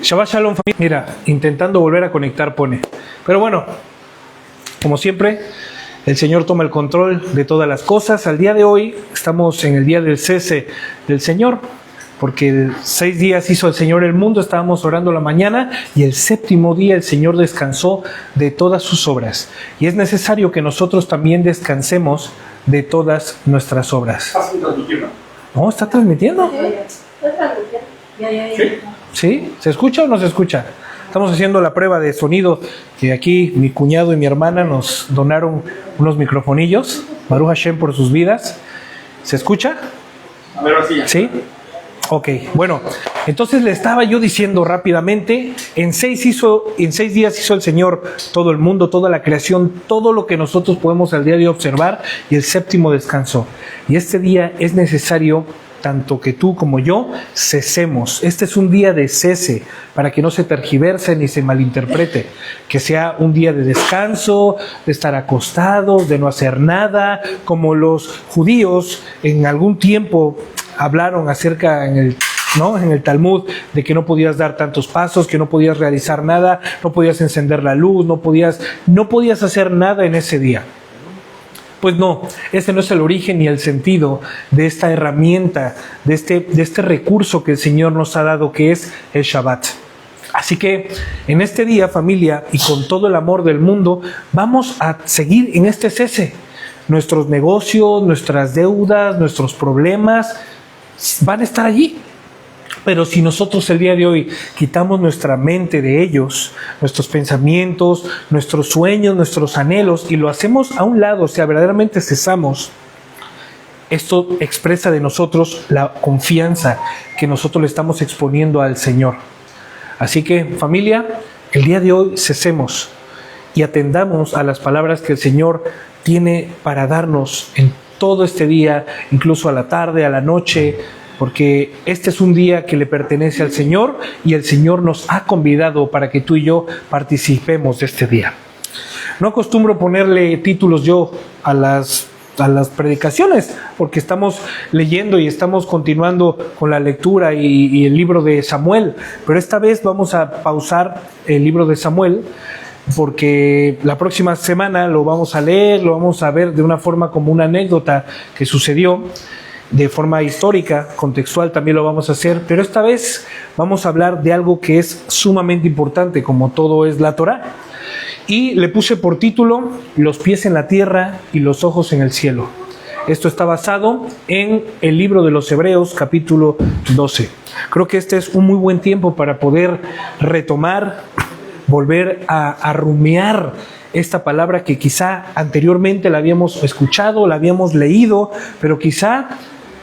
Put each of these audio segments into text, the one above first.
Shabbat Shalom, familia. Mira, intentando volver a conectar pone. Pero bueno, como siempre, el Señor toma el control de todas las cosas. Al día de hoy estamos en el día del cese del Señor, porque 6 días hizo el Señor el mundo, estábamos orando la mañana, y el 7º día el Señor descansó de todas sus obras. Y es necesario que nosotros también descansemos de todas nuestras obras. ¿Estás transmitiendo? ¿No? ¿Está transmitiendo? ¿Sí? ¿Sí? ¿Se escucha o no se escucha? Estamos haciendo la prueba de sonido, que aquí mi cuñado y mi hermana nos donaron unos microfonillos. Baruch Hashem por sus vidas. ¿Se escucha? A ver, así ya. ¿Sí? Ok, bueno, entonces le estaba yo diciendo rápidamente, en 6 días hizo el Señor todo el mundo, toda la creación, todo lo que nosotros podemos al día de hoy observar, y el 7º descansó. Y este día es necesario, tanto que tú como yo, cesemos. Este es un día de cese, para que no se tergiverse ni se malinterprete. Que sea un día de descanso, de estar acostados, de no hacer nada, como los judíos en algún tiempo hablaron acerca en el Talmud, de que no podías dar tantos pasos, que no podías realizar nada, no podías encender la luz, no podías hacer nada en ese día. Pues no, ese no es el origen ni el sentido de esta herramienta, de este recurso que el Señor nos ha dado, que es el Shabbat. Así que en este día, familia, y con todo el amor del mundo, vamos a seguir en este cese. Nuestros negocios, nuestras deudas, nuestros problemas van a estar allí. Pero si nosotros el día de hoy quitamos nuestra mente de ellos, nuestros pensamientos, nuestros sueños, nuestros anhelos, y lo hacemos a un lado, o sea, verdaderamente cesamos, esto expresa de nosotros la confianza que nosotros le estamos exponiendo al Señor. Así que, familia, el día de hoy cesemos y atendamos a las palabras que el Señor tiene para darnos en todo este día, incluso a la tarde, a la noche, porque este es un día que le pertenece al Señor, y el Señor nos ha convidado para que tú y yo participemos de este día. No acostumbro ponerle títulos yo a las predicaciones, porque estamos leyendo y estamos continuando con la lectura y el libro de Samuel, pero esta vez vamos a pausar el libro de Samuel, porque la próxima semana lo vamos a leer, lo vamos a ver de una forma como una anécdota que sucedió, de forma histórica, contextual también lo vamos a hacer, pero esta vez vamos a hablar de algo que es sumamente importante, como todo es la Torá. Y le puse por título, los pies en la tierra y los ojos en el cielo. Esto está basado en el libro de los Hebreos, capítulo 12. Creo que este es un muy buen tiempo para poder retomar, volver a rumiar esta palabra que quizá anteriormente la habíamos escuchado, la habíamos leído, pero quizá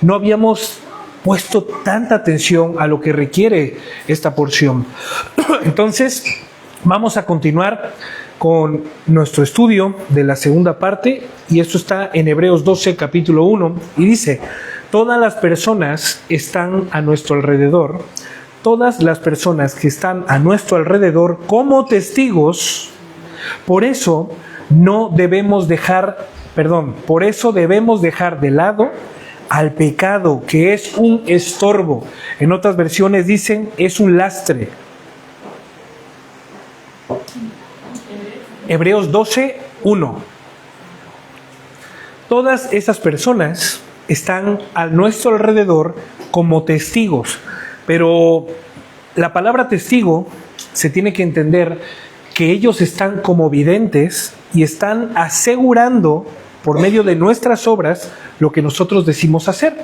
no habíamos puesto tanta atención a lo que requiere esta porción. Entonces, vamos a continuar con nuestro estudio de la segunda parte, y esto está en Hebreos 12, capítulo 1, y dice: todas las personas están a nuestro alrededor, todas las personas que están a nuestro alrededor como testigos. Por eso debemos dejar de lado al pecado, que es un estorbo. En otras versiones dicen, es un lastre. Hebreos 12, 1. Todas esas personas están a nuestro alrededor como testigos, pero la palabra testigo se tiene que entender que ellos están como videntes y están asegurando por medio de nuestras obras lo que nosotros decimos hacer.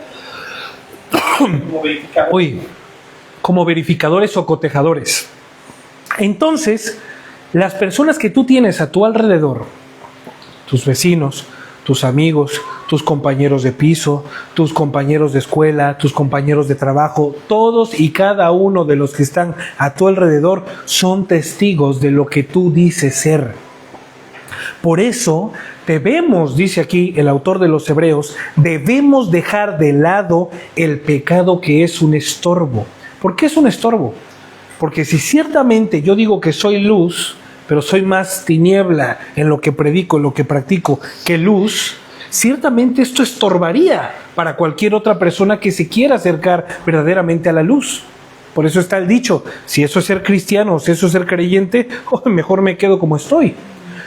Como verificadores o cotejadores. Entonces, las personas que tú tienes a tu alrededor, tus vecinos, tus amigos, tus compañeros de piso, tus compañeros de escuela, tus compañeros de trabajo, todos y cada uno de los que están a tu alrededor son testigos de lo que tú dices ser. Por eso debemos, dice aquí el autor de los Hebreos, debemos dejar de lado el pecado que es un estorbo. ¿Por qué es un estorbo? Porque si ciertamente yo digo que soy luz, pero soy más tiniebla en lo que predico, en lo que practico, que luz, ciertamente esto estorbaría para cualquier otra persona que se quiera acercar verdaderamente a la luz. Por eso está el dicho, si eso es ser cristiano o si eso es ser creyente, mejor me quedo como estoy.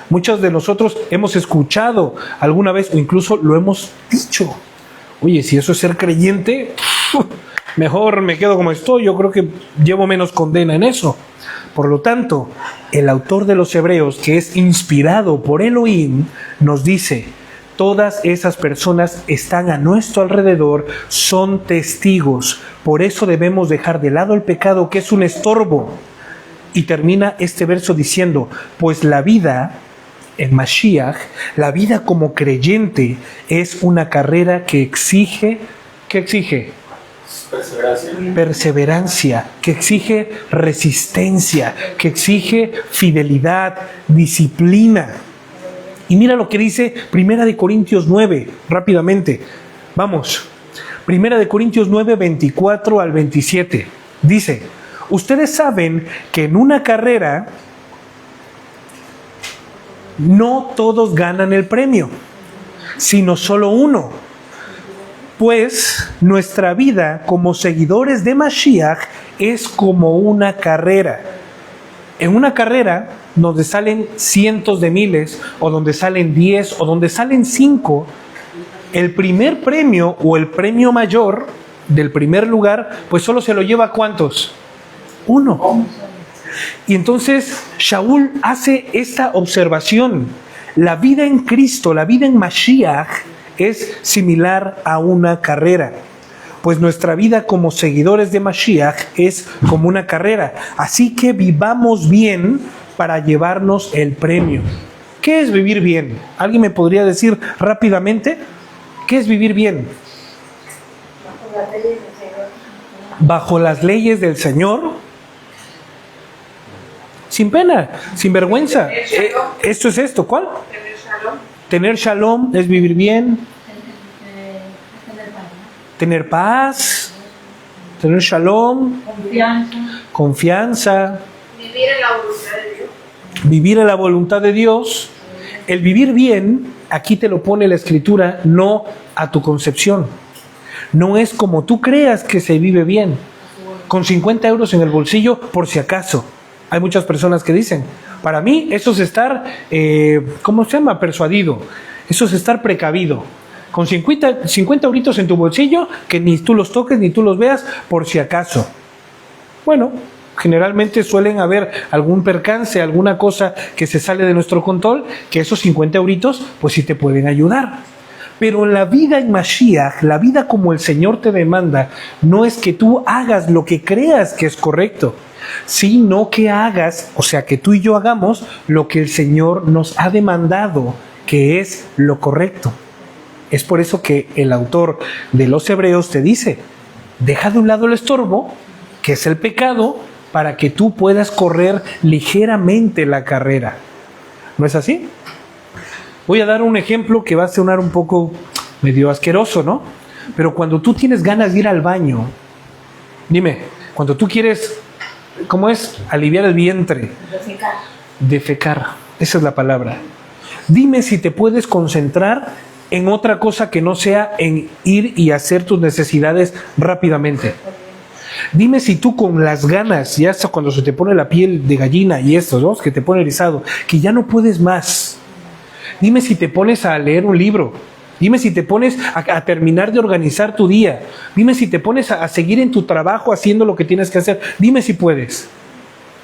Muchos de nosotros hemos escuchado alguna vez o incluso lo hemos dicho. Oye, si eso es ser creyente, mejor me quedo como estoy. Yo creo que llevo menos condena en eso. Por lo tanto, el autor de los Hebreos, que es inspirado por Elohim, nos dice: todas esas personas están a nuestro alrededor, son testigos. Por eso debemos dejar de lado el pecado, que es un estorbo. Y termina este verso diciendo: pues la vida en Mashiach, la vida como creyente, es una carrera que exige, ¿qué exige? Perseverancia, que exige resistencia, que exige fidelidad, disciplina. Y mira lo que dice 1 Corintios 9, rápidamente. Vamos, 1 Corintios 9, 24 al 27. Dice: ustedes saben que en una carrera no todos ganan el premio, sino solo uno. Pues nuestra vida como seguidores de Mashiach es como una carrera. En una carrera donde salen cientos de miles, o donde salen 10, o donde salen 5, el primer premio o el premio mayor del primer lugar, pues solo se lo lleva ¿cuántos? Uno. Y entonces Shaul hace esta observación: la vida en Cristo, la vida en Mashiach es similar a una carrera. Pues nuestra vida como seguidores de Mashiach es como una carrera. Así que vivamos bien para llevarnos el premio. ¿Qué es vivir bien? ¿Alguien me podría decir rápidamente? ¿Qué es vivir bien? Bajo las leyes del Señor. Sin pena, sin vergüenza. Esto es esto. ¿Cuál? Tener shalom es vivir bien. Tener paz. Tener shalom. Confianza. Vivir en la voluntad de Dios. Vivir en la voluntad de Dios. El vivir bien, aquí te lo pone la Escritura, no a tu concepción. No es como tú creas que se vive bien. Con 50 euros en el bolsillo, por si acaso. Hay muchas personas que dicen: para mí eso es estar, ¿cómo se llama? Persuadido. Eso es estar precavido. Con 50 euritos en tu bolsillo, que ni tú los toques ni tú los veas, por si acaso. Bueno, generalmente suelen haber algún percance, alguna cosa que se sale de nuestro control, que esos 50 euritos, pues sí te pueden ayudar. Pero la vida en Mashiach, la vida como el Señor te demanda, no es que tú hagas lo que creas que es correcto, sino que hagas, o sea, que tú y yo hagamos lo que el Señor nos ha demandado, que es lo correcto. Es por eso que el autor de los Hebreos te dice: deja de un lado el estorbo, que es el pecado, para que tú puedas correr ligeramente la carrera. ¿No es así? Voy a dar un ejemplo que va a sonar un poco medio asqueroso, ¿no? Pero cuando tú tienes ganas de ir al baño, dime, cuando tú quieres, ¿cómo es? Aliviar el vientre. Defecar. Esa es la palabra. Dime si te puedes concentrar en otra cosa que no sea en ir y hacer tus necesidades rápidamente. Dime si tú con las ganas, ya hasta cuando se te pone la piel de gallina y esto, ¿no? Que te pone erizado, que ya no puedes más. Dime si te pones a leer un libro. Dime si te pones a terminar de organizar tu día. Dime si te pones a seguir en tu trabajo haciendo lo que tienes que hacer. Dime si puedes.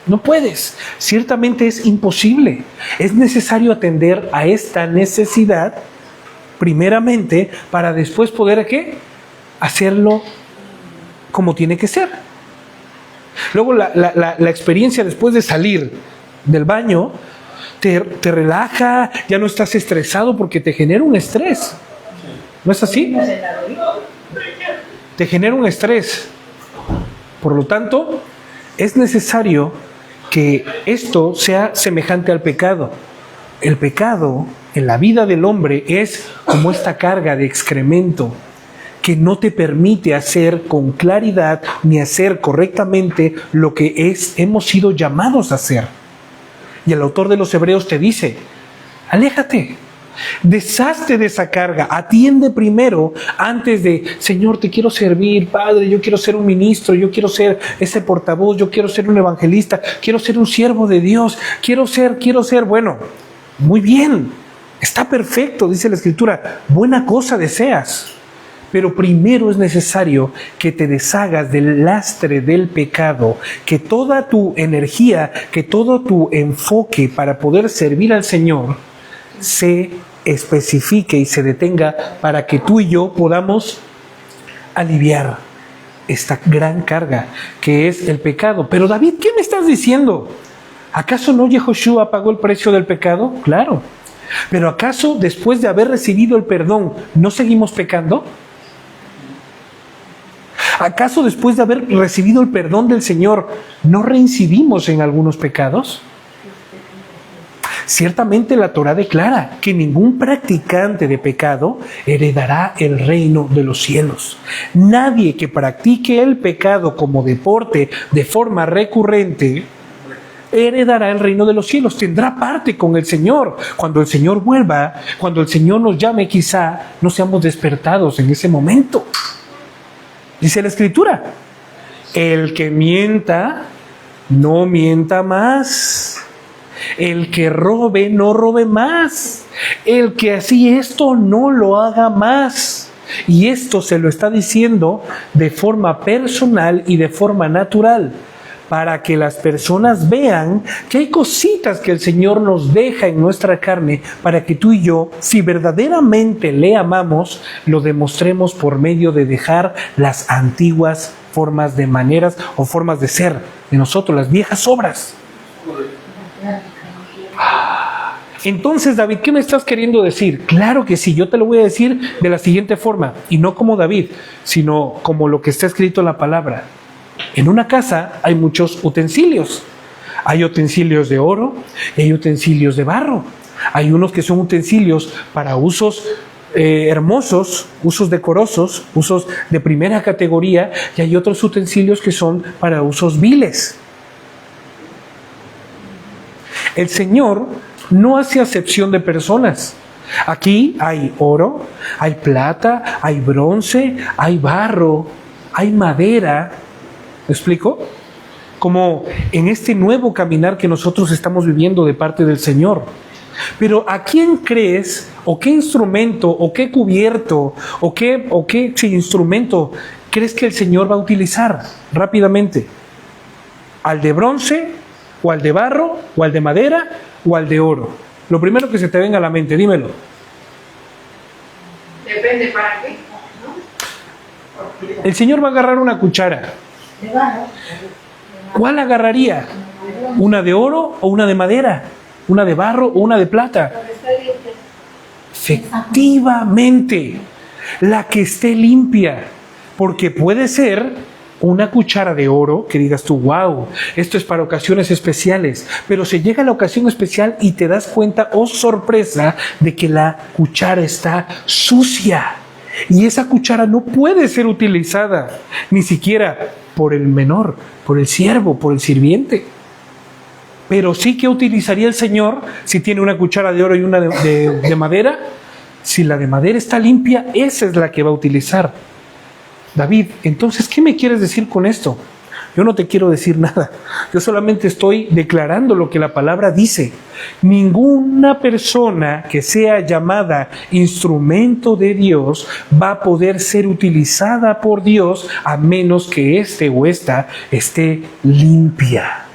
No puedes. Ciertamente es imposible. Es necesario atender a esta necesidad primeramente para después poder, ¿qué? Hacerlo como tiene que ser. Luego la experiencia después de salir del baño te relaja, ya no estás estresado porque te genera un estrés. ¿No es así? Te genera un estrés. Por lo tanto, es necesario que esto sea semejante al pecado. El pecado en la vida del hombre es como esta carga de excremento que no te permite hacer con claridad ni hacer correctamente lo que hemos sido llamados a hacer. Y el autor de los Hebreos te dice: aléjate, Deshazte de esa carga, atiende primero antes de, Señor, te quiero servir, Padre, yo quiero ser un ministro, yo quiero ser ese portavoz, yo quiero ser un evangelista, quiero ser un siervo de Dios, quiero ser, bueno, muy bien, está perfecto, dice la Escritura, buena cosa deseas, pero primero es necesario que te deshagas del lastre del pecado, que toda tu energía, que todo tu enfoque para poder servir al Señor se especifique y se detenga para que tú y yo podamos aliviar esta gran carga que es el pecado. Pero David, ¿qué me estás diciendo? ¿Acaso no Yehoshua pagó el precio del pecado? Claro. Pero ¿acaso después de haber recibido el perdón no seguimos pecando? ¿Acaso después de haber recibido el perdón del Señor no reincidimos en algunos pecados? Ciertamente la Torá declara que ningún practicante de pecado heredará el reino de los cielos. Nadie que practique el pecado como deporte de forma recurrente heredará el reino de los cielos, tendrá parte con el Señor. Cuando el Señor vuelva, cuando el Señor nos llame, quizá no seamos despertados en ese momento. Dice la Escritura, el que mienta, no mienta más. El que robe, no robe más. El que así esto, no lo haga más. Y esto se lo está diciendo de forma personal y de forma natural, para que las personas vean que hay cositas que el Señor nos deja en nuestra carne, para que tú y yo, si verdaderamente le amamos, lo demostremos por medio de dejar las antiguas formas de maneras o formas de ser de nosotros, las viejas obras. Entonces, David, ¿qué me estás queriendo decir? Claro que sí, yo te lo voy a decir de la siguiente forma, y no como David, sino como lo que está escrito en la palabra. En una casa hay muchos utensilios. Hay utensilios de oro y hay utensilios de barro. Hay unos que son utensilios para usos hermosos, usos decorosos, usos de primera categoría, y hay otros utensilios que son para usos viles. El Señor no hace acepción de personas. Aquí hay oro, hay plata, hay bronce, hay barro, hay madera. ¿Me explico? Como en este nuevo caminar que nosotros estamos viviendo de parte del Señor. Pero ¿a quién crees, o qué instrumento, o qué cubierto, o qué instrumento crees que el Señor va a utilizar rápidamente? ¿Al de bronce, o al de barro, o al de madera, o al de oro? Lo primero que se te venga a la mente, dímelo. Depende para qué, ¿no? El Señor va a agarrar una cuchara. ¿Cuál agarraría? ¿Una de oro o una de madera? ¿Una de barro o una de plata? Efectivamente, la que esté limpia, porque puede ser una cuchara de oro que digas tú, wow, esto es para ocasiones especiales, pero se llega a la ocasión especial y te das cuenta, oh sorpresa, de que la cuchara está sucia, y esa cuchara no puede ser utilizada ni siquiera por el menor, por el siervo, por el sirviente. Pero sí que utilizaría el Señor si tiene una cuchara de oro y una de madera. Si la de madera está limpia, esa es la que va a utilizar. David, entonces, ¿qué me quieres decir con esto? Yo no te quiero decir nada. Yo solamente estoy declarando lo que la palabra dice. Ninguna persona que sea llamada instrumento de Dios va a poder ser utilizada por Dios a menos que este o esta esté limpia.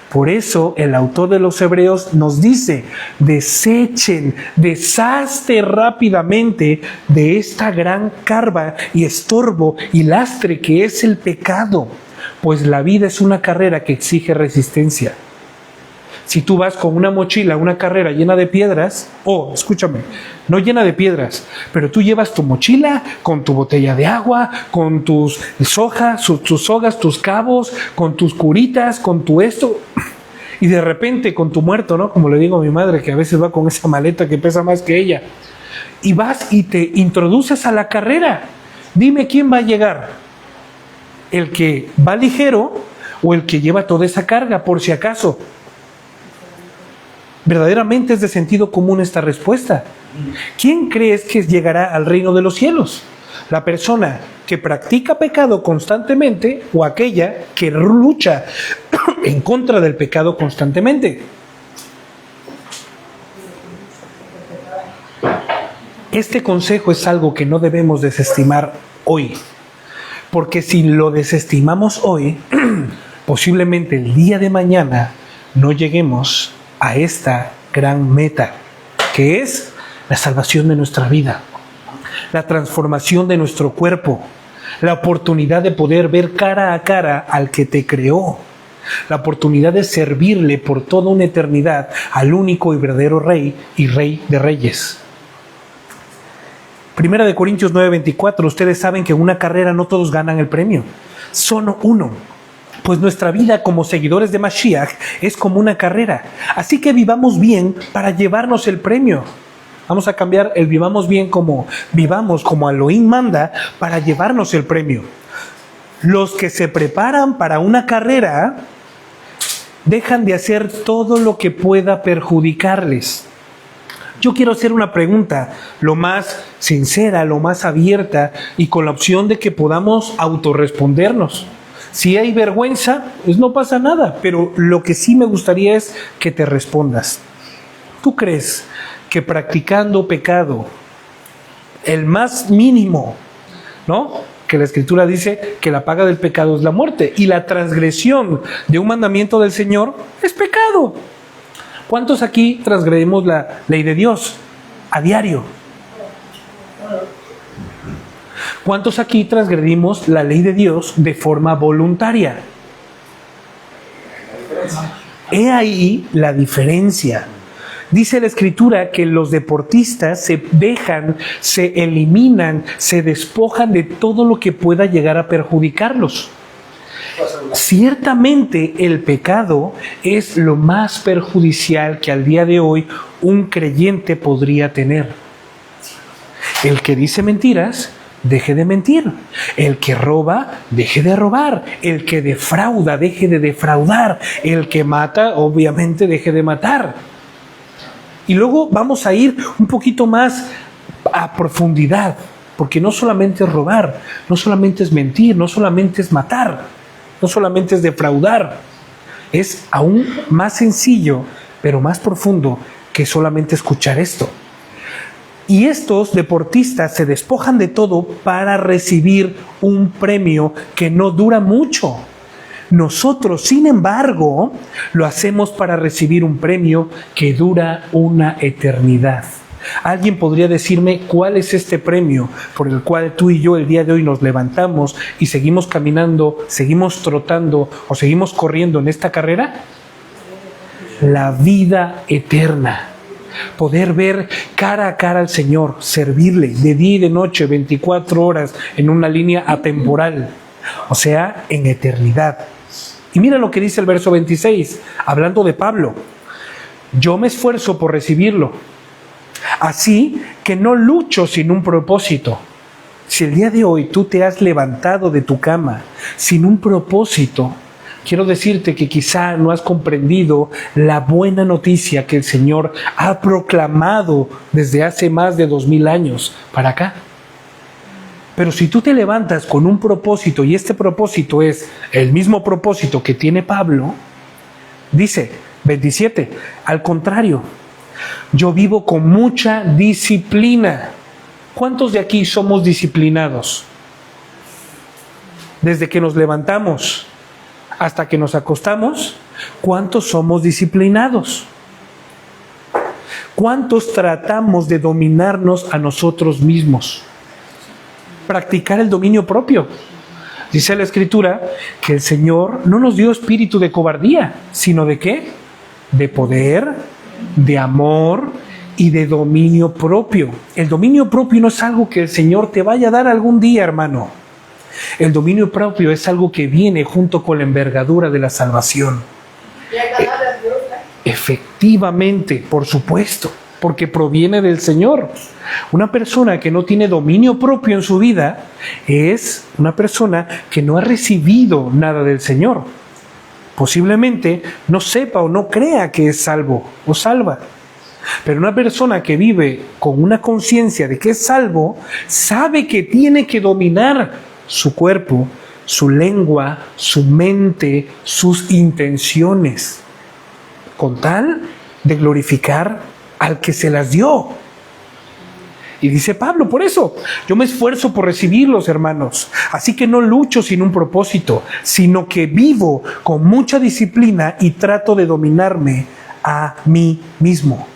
Por eso el autor de los Hebreos nos dice, desechen, deshazte rápidamente de esta gran carga y estorbo y lastre que es el pecado, pues la vida es una carrera que exige resistencia. Si tú vas con una mochila, una carrera llena de piedras, escúchame, no llena de piedras, pero tú llevas tu mochila con tu botella de agua, con tus sogas, tus cabos, con tus curitas, con tu esto, y de repente con tu muerto, ¿no? Como le digo a mi madre, que a veces va con esa maleta que pesa más que ella, y vas y te introduces a la carrera. Dime quién va a llegar, el que va ligero o el que lleva toda esa carga, por si acaso. Verdaderamente es de sentido común esta respuesta. ¿Quién crees que llegará al reino de los cielos? ¿La persona que practica pecado constantemente o aquella que lucha en contra del pecado constantemente? Este consejo es algo que no debemos desestimar hoy, porque si lo desestimamos hoy, posiblemente el día de mañana no lleguemos a esta gran meta, que es la salvación de nuestra vida, la transformación de nuestro cuerpo, la oportunidad de poder ver cara a cara al que te creó, la oportunidad de servirle por toda una eternidad al único y verdadero Rey y Rey de Reyes. Primera de Corintios 9:24, ustedes saben que en una carrera no todos ganan el premio, solo uno. Pues nuestra vida como seguidores de Mashiach es como una carrera. Así que vivamos bien para llevarnos el premio. Vamos a cambiar el vivamos bien como vivamos como Elohim manda para llevarnos el premio. Los que se preparan para una carrera dejan de hacer todo lo que pueda perjudicarles. Yo quiero hacer una pregunta lo más sincera, lo más abierta y con la opción de que podamos autorrespondernos. Si hay vergüenza, pues no pasa nada, pero lo que sí me gustaría es que te respondas. ¿Tú crees que practicando pecado, el más mínimo, ¿no? Que la Escritura dice que la paga del pecado es la muerte y la transgresión de un mandamiento del Señor es pecado? ¿Cuántos aquí transgredimos la ley de Dios a diario? ¿Cuántos aquí transgredimos la ley de Dios de forma voluntaria? He ahí la diferencia. Dice la Escritura que los deportistas se dejan, se eliminan, se despojan de todo lo que pueda llegar a perjudicarlos. Ciertamente el pecado es lo más perjudicial que al día de hoy un creyente podría tener. El que dice mentiras, deje de mentir. El que roba, deje de robar. El que defrauda, deje de defraudar. El que mata, obviamente, deje de matar. Y luego vamos a ir un poquito más a profundidad, porque no solamente es robar, no solamente es mentir, no solamente es matar, no solamente es defraudar, es aún más sencillo, pero más profundo que solamente escuchar esto. Y estos deportistas se despojan de todo para recibir un premio que no dura mucho. Nosotros, sin embargo, lo hacemos para recibir un premio que dura una eternidad. ¿Alguien podría decirme cuál es este premio por el cual tú y yo el día de hoy nos levantamos y seguimos caminando, seguimos trotando o seguimos corriendo en esta carrera? La vida eterna. Poder ver cara a cara al Señor, servirle de día y de noche, 24 horas en una línea atemporal, o sea, en eternidad. Y mira lo que dice el verso 26, hablando de Pablo. Yo me esfuerzo por recibirlo, así que no lucho sin un propósito. Si el día de hoy tú te has levantado de tu cama sin un propósito, quiero decirte que quizá no has comprendido la buena noticia que el Señor ha proclamado desde hace más de 2000 años para acá. Pero si tú te levantas con un propósito y este propósito es el mismo propósito que tiene Pablo, dice 27, al contrario, yo vivo con mucha disciplina. ¿Cuántos de aquí somos disciplinados? Desde que nos levantamos hasta que nos acostamos, ¿cuántos somos disciplinados? ¿Cuántos tratamos de dominarnos a nosotros mismos? Practicar el dominio propio. Dice la Escritura que el Señor no nos dio espíritu de cobardía, sino ¿de qué? De poder, de amor y de dominio propio. El dominio propio no es algo que el Señor te vaya a dar algún día, hermano. El dominio propio es algo que viene junto con la envergadura de la salvación. Efectivamente, por supuesto, porque proviene del Señor. Una persona que no tiene dominio propio en su vida es una persona que no ha recibido nada del Señor. Posiblemente no sepa o no crea que es salvo o salva. Pero una persona que vive con una conciencia de que es salvo, sabe que tiene que dominar su cuerpo, su lengua, su mente, sus intenciones, con tal de glorificar al que se las dio. Y dice Pablo, por eso, yo me esfuerzo por recibirlos, hermanos. Así que no lucho sin un propósito, sino que vivo con mucha disciplina y trato de dominarme a mí mismo.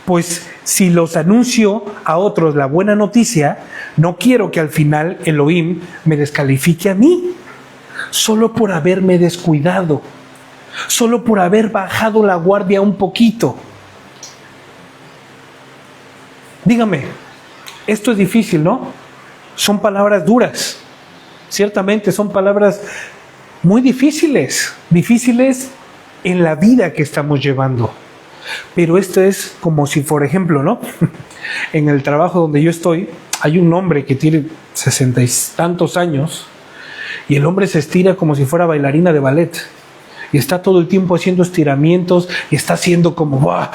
Pues si los anuncio a otros la buena noticia, no quiero que al final Elohim me descalifique a mí, solo por haberme descuidado, solo por haber bajado la guardia un poquito. Dígame, esto es difícil, ¿no? Son palabras duras, ciertamente son palabras muy difíciles en la vida que estamos llevando. Pero esto es como si, por ejemplo, ¿no? En el trabajo donde yo estoy, hay un hombre que tiene 60 y tantos años y el hombre se estira como si fuera bailarina de ballet y está todo el tiempo haciendo estiramientos y está haciendo como ¡buah!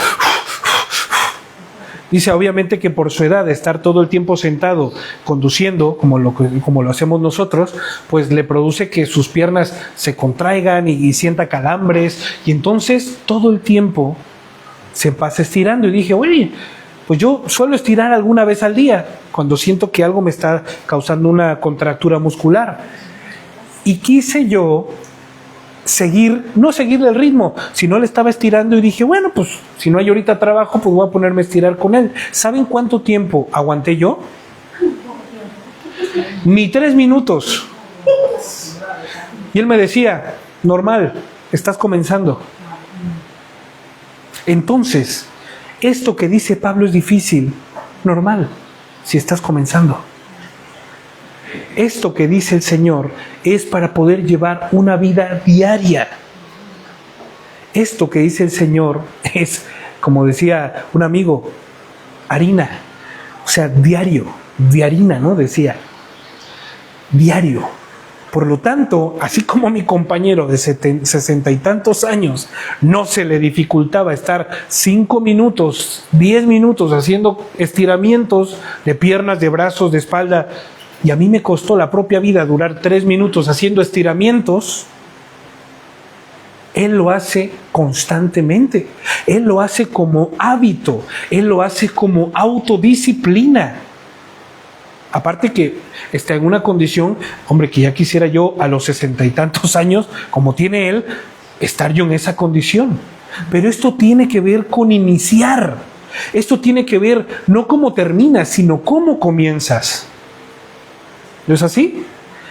Dice obviamente que por su edad, de estar todo el tiempo sentado conduciendo, como lo hacemos nosotros, pues le produce que sus piernas se contraigan y sienta calambres, y entonces todo el tiempo se pasa estirando. Y dije, oye, pues yo suelo estirar alguna vez al día, cuando siento que algo me está causando una contractura muscular. Y quise yo no seguirle el ritmo, sino le estaba estirando y dije, bueno, pues si no hay ahorita trabajo, pues voy a ponerme a estirar con él. ¿Saben cuánto tiempo aguanté yo? Ni 3 minutos. Y él me decía, normal, estás comenzando. Entonces, esto que dice Pablo es difícil, normal, si estás comenzando. Esto que dice el Señor es para poder llevar una vida diaria. Esto que dice el Señor es, como decía un amigo, harina, o sea, diarina, ¿no? Decía, diario. Por lo tanto, así como a mi compañero de 60 y tantos años no se le dificultaba estar 5 minutos, 10 minutos haciendo estiramientos de piernas, de brazos, de espalda, y a mí me costó la propia vida durar 3 minutos haciendo estiramientos, Él lo hace constantemente, Él lo hace como hábito, Él lo hace como autodisciplina. Aparte que está en una condición, hombre, que ya quisiera yo a los 60 y tantos años, como tiene Él, estar yo en esa condición. Pero esto tiene que ver con iniciar. Esto tiene que ver no cómo terminas, sino cómo comienzas. ¿No es así?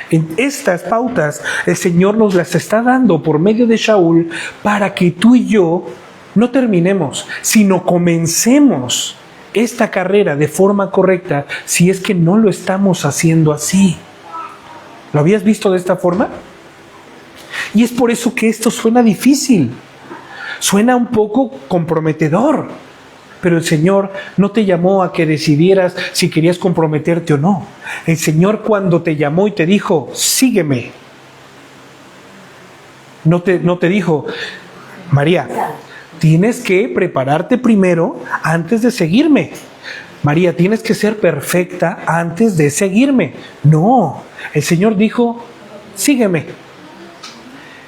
En estas pautas el Señor nos las está dando por medio de Shaul para que tú y yo no terminemos, sino comencemos esta carrera de forma correcta, si es que no lo estamos haciendo así. ¿Lo habías visto de esta forma? Y es por eso que esto suena difícil, suena un poco comprometedor, pero el Señor no te llamó a que decidieras si querías comprometerte o no. El Señor, cuando te llamó y te dijo, sígueme, no te dijo, María, tienes que prepararte primero antes de seguirme. María, tienes que ser perfecta antes de seguirme. No, el Señor dijo, sígueme.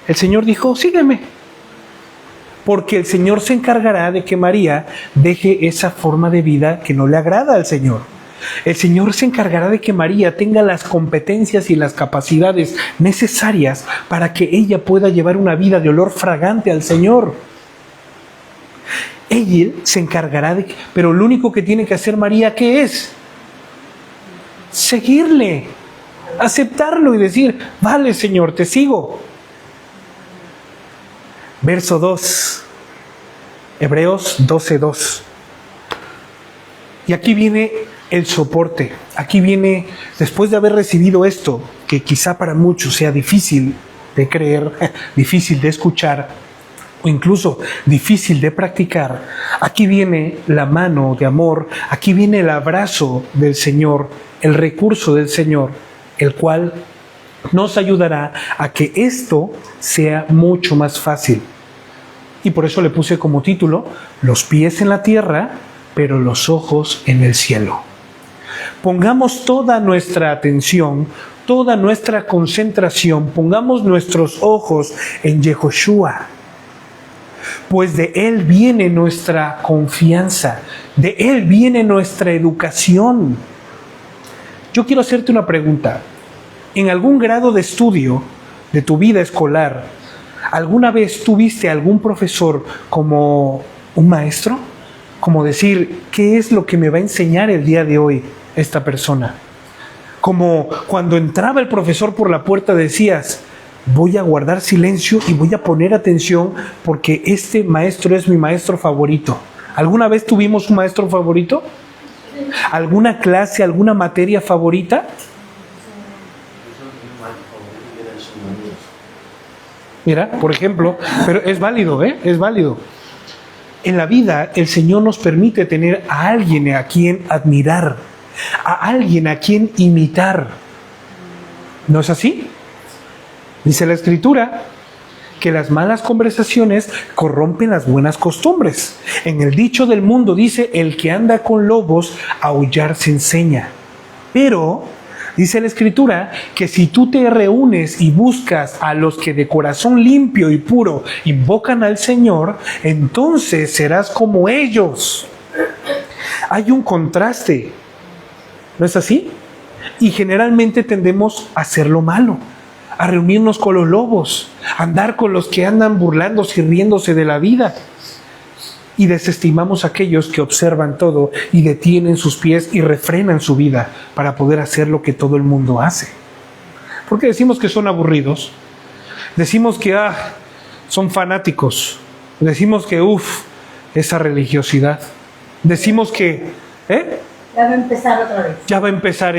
El Señor dijo, sígueme. Porque el Señor se encargará de que María deje esa forma de vida que no le agrada al Señor. El Señor se encargará de que María tenga las competencias y las capacidades necesarias para que ella pueda llevar una vida de olor fragante al Señor. Ella se encargará de... Pero lo único que tiene que hacer María, ¿qué es? Seguirle, aceptarlo y decir, vale, Señor, te sigo. Verso 2, Hebreos 12:2. Y aquí viene el soporte. Aquí viene, después de haber recibido esto, que quizá para muchos sea difícil de creer, difícil de escuchar, o incluso difícil de practicar, aquí viene la mano de amor, aquí viene el abrazo del Señor, el recurso del Señor, el cual nos ayudará a que esto sea mucho más fácil. Y por eso le puse como título, los pies en la tierra, pero los ojos en el cielo. Pongamos toda nuestra atención, toda nuestra concentración, pongamos nuestros ojos en Yehoshua, pues de Él viene nuestra confianza, de Él viene nuestra educación. Yo quiero hacerte una pregunta. En algún grado de estudio de tu vida escolar, ¿alguna vez tuviste algún profesor como un maestro? Como decir, ¿qué es lo que me va a enseñar el día de hoy esta persona? Como cuando entraba el profesor por la puerta decías, voy a guardar silencio y voy a poner atención porque este maestro es mi maestro favorito. ¿Alguna vez tuvimos un maestro favorito? ¿Alguna clase, alguna materia favorita? Mira, por ejemplo, pero es válido, es válido. En la vida, el Señor nos permite tener a alguien a quien admirar, a alguien a quien imitar. ¿No es así? Dice la Escritura que las malas conversaciones corrompen las buenas costumbres. En el dicho del mundo dice, el que anda con lobos, aullar se enseña. Pero dice la Escritura que si tú te reúnes y buscas a los que de corazón limpio y puro invocan al Señor, entonces serás como ellos. Hay un contraste, ¿no es así? Y generalmente tendemos a hacer lo malo, a reunirnos con los lobos, a andar con los que andan burlándose y riéndose de la vida. Y desestimamos a aquellos que observan todo y detienen sus pies y refrenan su vida para poder hacer lo que todo el mundo hace. Porque decimos que son aburridos, decimos que son fanáticos, decimos que esa religiosidad, decimos que ya va a empezar otra vez. Ya va a empezar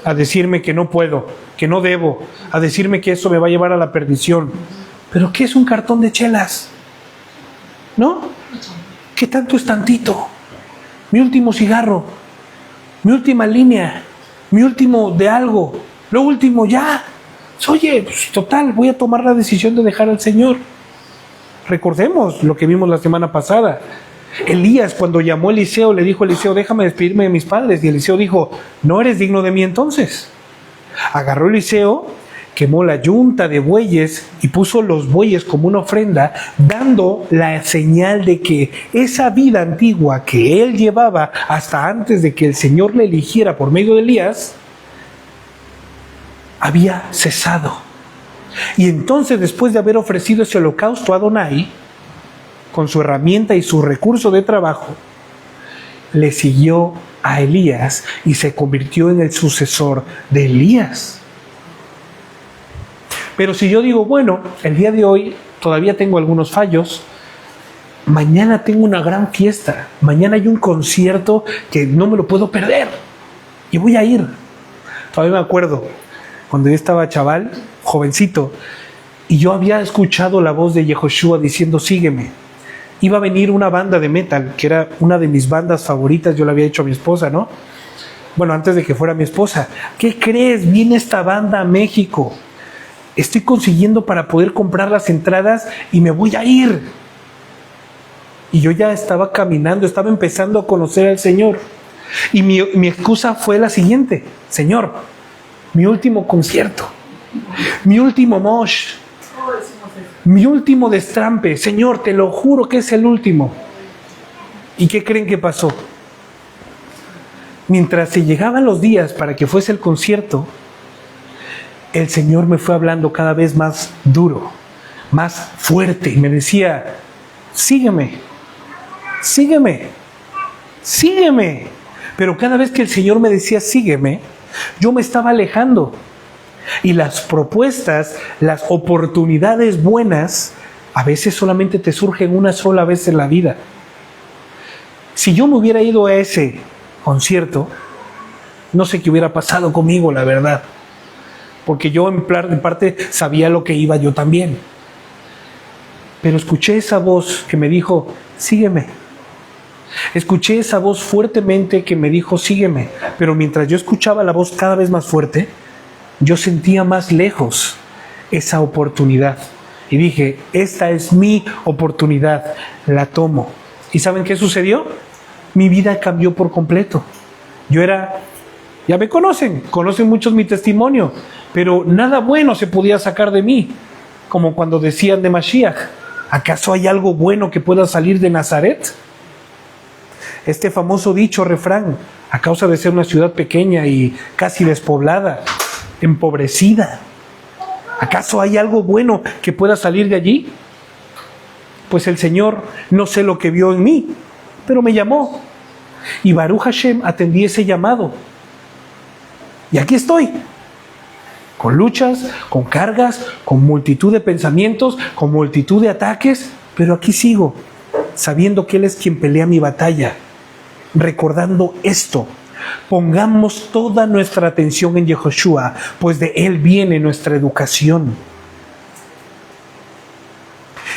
a decirme que no puedo, que no debo, a decirme que eso me va a llevar a la perdición. ¿Pero qué es un cartón de chelas? ¿No? ¿Qué tanto es tantito? Mi último cigarro, mi última línea, mi último de algo, lo último ya. Oye, pues, total, voy a tomar la decisión de dejar al Señor. Recordemos lo que vimos la semana pasada. Elías, cuando llamó a Eliseo, le dijo a Eliseo, déjame despedirme de mis padres. Y Eliseo dijo, no eres digno de mí entonces. Agarró Eliseo, quemó la yunta de bueyes y puso los bueyes como una ofrenda, dando la señal de que esa vida antigua que él llevaba hasta antes de que el Señor le eligiera por medio de Elías, había cesado. Y entonces, después de haber ofrecido ese holocausto a Adonai, con su herramienta y su recurso de trabajo, le siguió a Elías y se convirtió en el sucesor de Elías. Pero si yo digo, bueno, el día de hoy todavía tengo algunos fallos, mañana tengo una gran fiesta, mañana hay un concierto que no me lo puedo perder y voy a ir. Todavía me acuerdo, cuando yo estaba chaval, jovencito, y yo había escuchado la voz de Yehoshua diciendo, sígueme. Iba a venir una banda de metal, que era una de mis bandas favoritas, yo le había dicho a mi esposa, ¿no? Bueno, antes de que fuera mi esposa, ¿qué crees? Viene esta banda a México. Estoy consiguiendo para poder comprar las entradas y me voy a ir. Y yo ya estaba caminando, estaba empezando a conocer al Señor. Y mi excusa fue la siguiente, Señor, mi último concierto, mi último mosh, mi último destrampe, Señor, te lo juro que es el último. ¿Y qué creen que pasó? Mientras se llegaban los días para que fuese el concierto, el Señor me fue hablando cada vez más duro, más fuerte, y me decía, sígueme, sígueme, sígueme. Pero cada vez que el Señor me decía, sígueme, yo me estaba alejando. Y las propuestas, las oportunidades buenas, a veces solamente te surgen una sola vez en la vida. Si yo me hubiera ido a ese concierto, no sé qué hubiera pasado conmigo, la verdad. Porque yo en parte sabía lo que iba yo también. Pero escuché esa voz que me dijo, sígueme. Escuché esa voz fuertemente que me dijo, sígueme. Pero mientras yo escuchaba la voz cada vez más fuerte, yo sentía más lejos esa oportunidad. y dije, esta es mi oportunidad, la tomo. ¿Y saben qué sucedió? Mi vida cambió por completo. Yo era, ya me conocen muchos mi testimonio, pero nada bueno se podía sacar de mí, como cuando decían de Mashiach, ¿acaso hay algo bueno que pueda salir de Nazaret? Este famoso dicho refrán, a causa de ser una ciudad pequeña y casi despoblada, empobrecida, ¿acaso hay algo bueno que pueda salir de allí? Pues el Señor no sé lo que vio en mí, pero me llamó. Y Baruch Hashem atendí ese llamado. Y aquí estoy, con luchas, con cargas, con multitud de pensamientos, con multitud de ataques, pero aquí sigo, sabiendo que Él es quien pelea mi batalla. Recordando esto, pongamos toda nuestra atención en Yehoshua, pues de Él viene nuestra educación.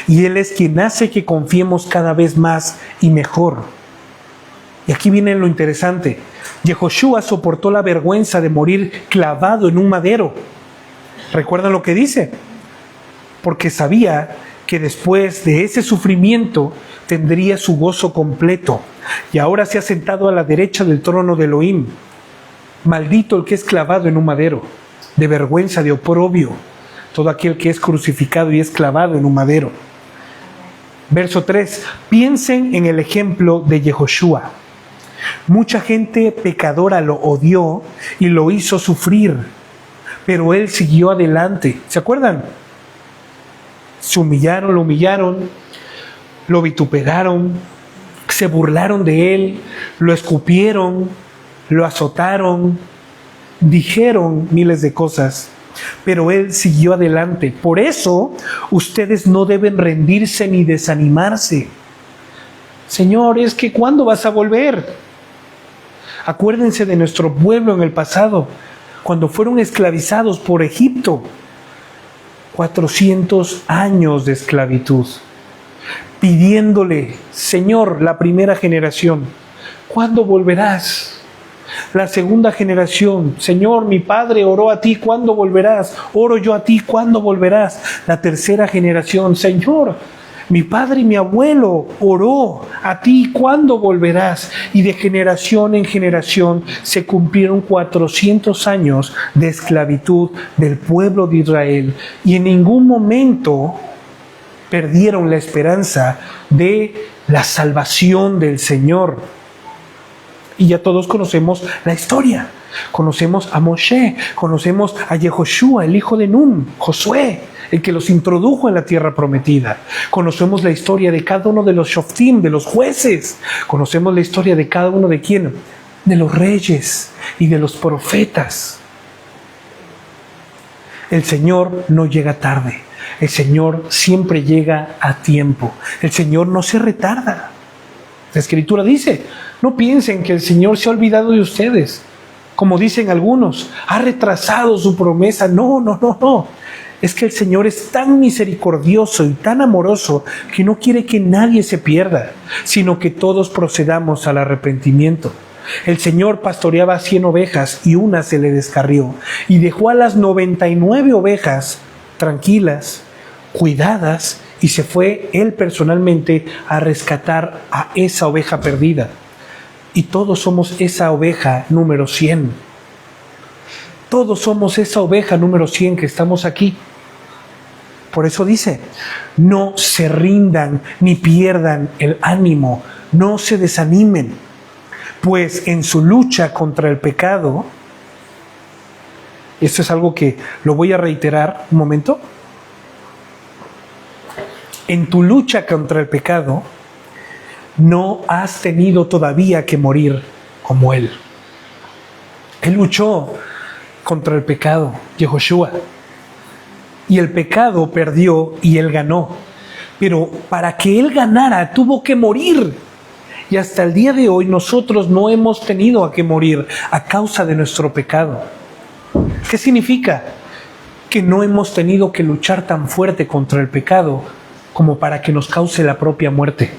Y Él es quien hace que confiemos cada vez más y mejor. Y aquí viene lo interesante. Yehoshua soportó la vergüenza de morir clavado en un madero. ¿Recuerdan lo que dice? Porque sabía que después de ese sufrimiento tendría su gozo completo. Y ahora se ha sentado a la derecha del trono de Elohim. Maldito el que es clavado en un madero, de vergüenza, de oprobio, todo aquel que es crucificado y es clavado en un madero. Verso 3. Piensen en el ejemplo de Yehoshua. Mucha gente pecadora lo odió y lo hizo sufrir, pero él siguió adelante. ¿Se acuerdan? Se humillaron, lo vituperaron, se burlaron de él, lo escupieron, lo azotaron, dijeron miles de cosas, pero él siguió adelante. Por eso, ustedes no deben rendirse ni desanimarse. Señor, es que ¿cuándo vas a volver? Acuérdense de nuestro pueblo en el pasado, cuando fueron esclavizados por Egipto. 400 años de esclavitud. Pidiéndole, Señor, la primera generación, ¿cuándo volverás? La segunda generación, Señor, mi padre oró a ti, ¿cuándo volverás? Oro yo a ti, ¿cuándo volverás? La tercera generación, Señor, mi padre y mi abuelo oró a ti, ¿cuándo volverás? Y de generación en generación se cumplieron 400 años de esclavitud del pueblo de Israel, y en ningún momento perdieron la esperanza de la salvación del Señor. Y ya todos conocemos la historia. Conocemos a Moshe, conocemos a Yehoshua, el hijo de Nun, Josué, el que los introdujo en la tierra prometida. Conocemos la historia de cada uno de los shoftim, de los jueces. Conocemos la historia de cada uno de quién, de los reyes y de los profetas. El Señor no llega tarde. El Señor siempre llega a tiempo. El Señor no se retarda. La Escritura dice, no piensen que el Señor se ha olvidado de ustedes. Como dicen algunos, ha retrasado su promesa. No. Es que el Señor es tan misericordioso y tan amoroso que no quiere que nadie se pierda, sino que todos procedamos al arrepentimiento. El Señor pastoreaba 100 ovejas y una se le descarrió, y dejó a las 99 ovejas tranquilas, cuidadas, y se fue Él personalmente a rescatar a esa oveja perdida. Y todos somos esa oveja número 100. Todos somos esa oveja número 100 que estamos aquí. Por eso dice, no se rindan ni pierdan el ánimo, no se desanimen, pues en su lucha contra el pecado, esto es algo que lo voy a reiterar un momento, en tu lucha contra el pecado, no has tenido todavía que morir como Él. Él luchó contra el pecado, Yehoshua. Y el pecado perdió y Él ganó. Pero para que Él ganara, tuvo que morir. Y hasta el día de hoy nosotros no hemos tenido que morir a causa de nuestro pecado. ¿Qué significa? Que no hemos tenido que luchar tan fuerte contra el pecado como para que nos cause la propia muerte.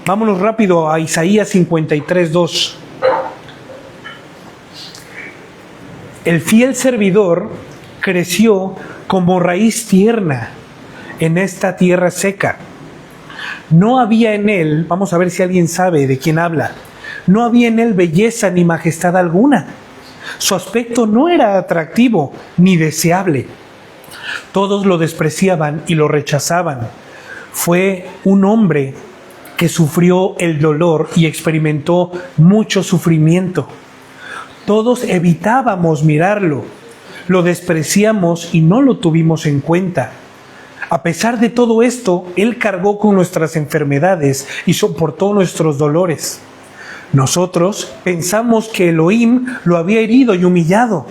Vámonos rápido a Isaías 53:2. El fiel servidor creció como raíz tierna en esta tierra seca. No había en él, vamos a ver si alguien sabe de quién habla, no había en él belleza ni majestad alguna. Su aspecto no era atractivo ni deseable. Todos lo despreciaban y lo rechazaban. Fue un hombre que sufrió el dolor y experimentó mucho sufrimiento. Todos evitábamos mirarlo, lo despreciamos y no lo tuvimos en cuenta. A pesar de todo esto, Él cargó con nuestras enfermedades y soportó nuestros dolores. Nosotros pensamos que Elohim lo había herido y humillado,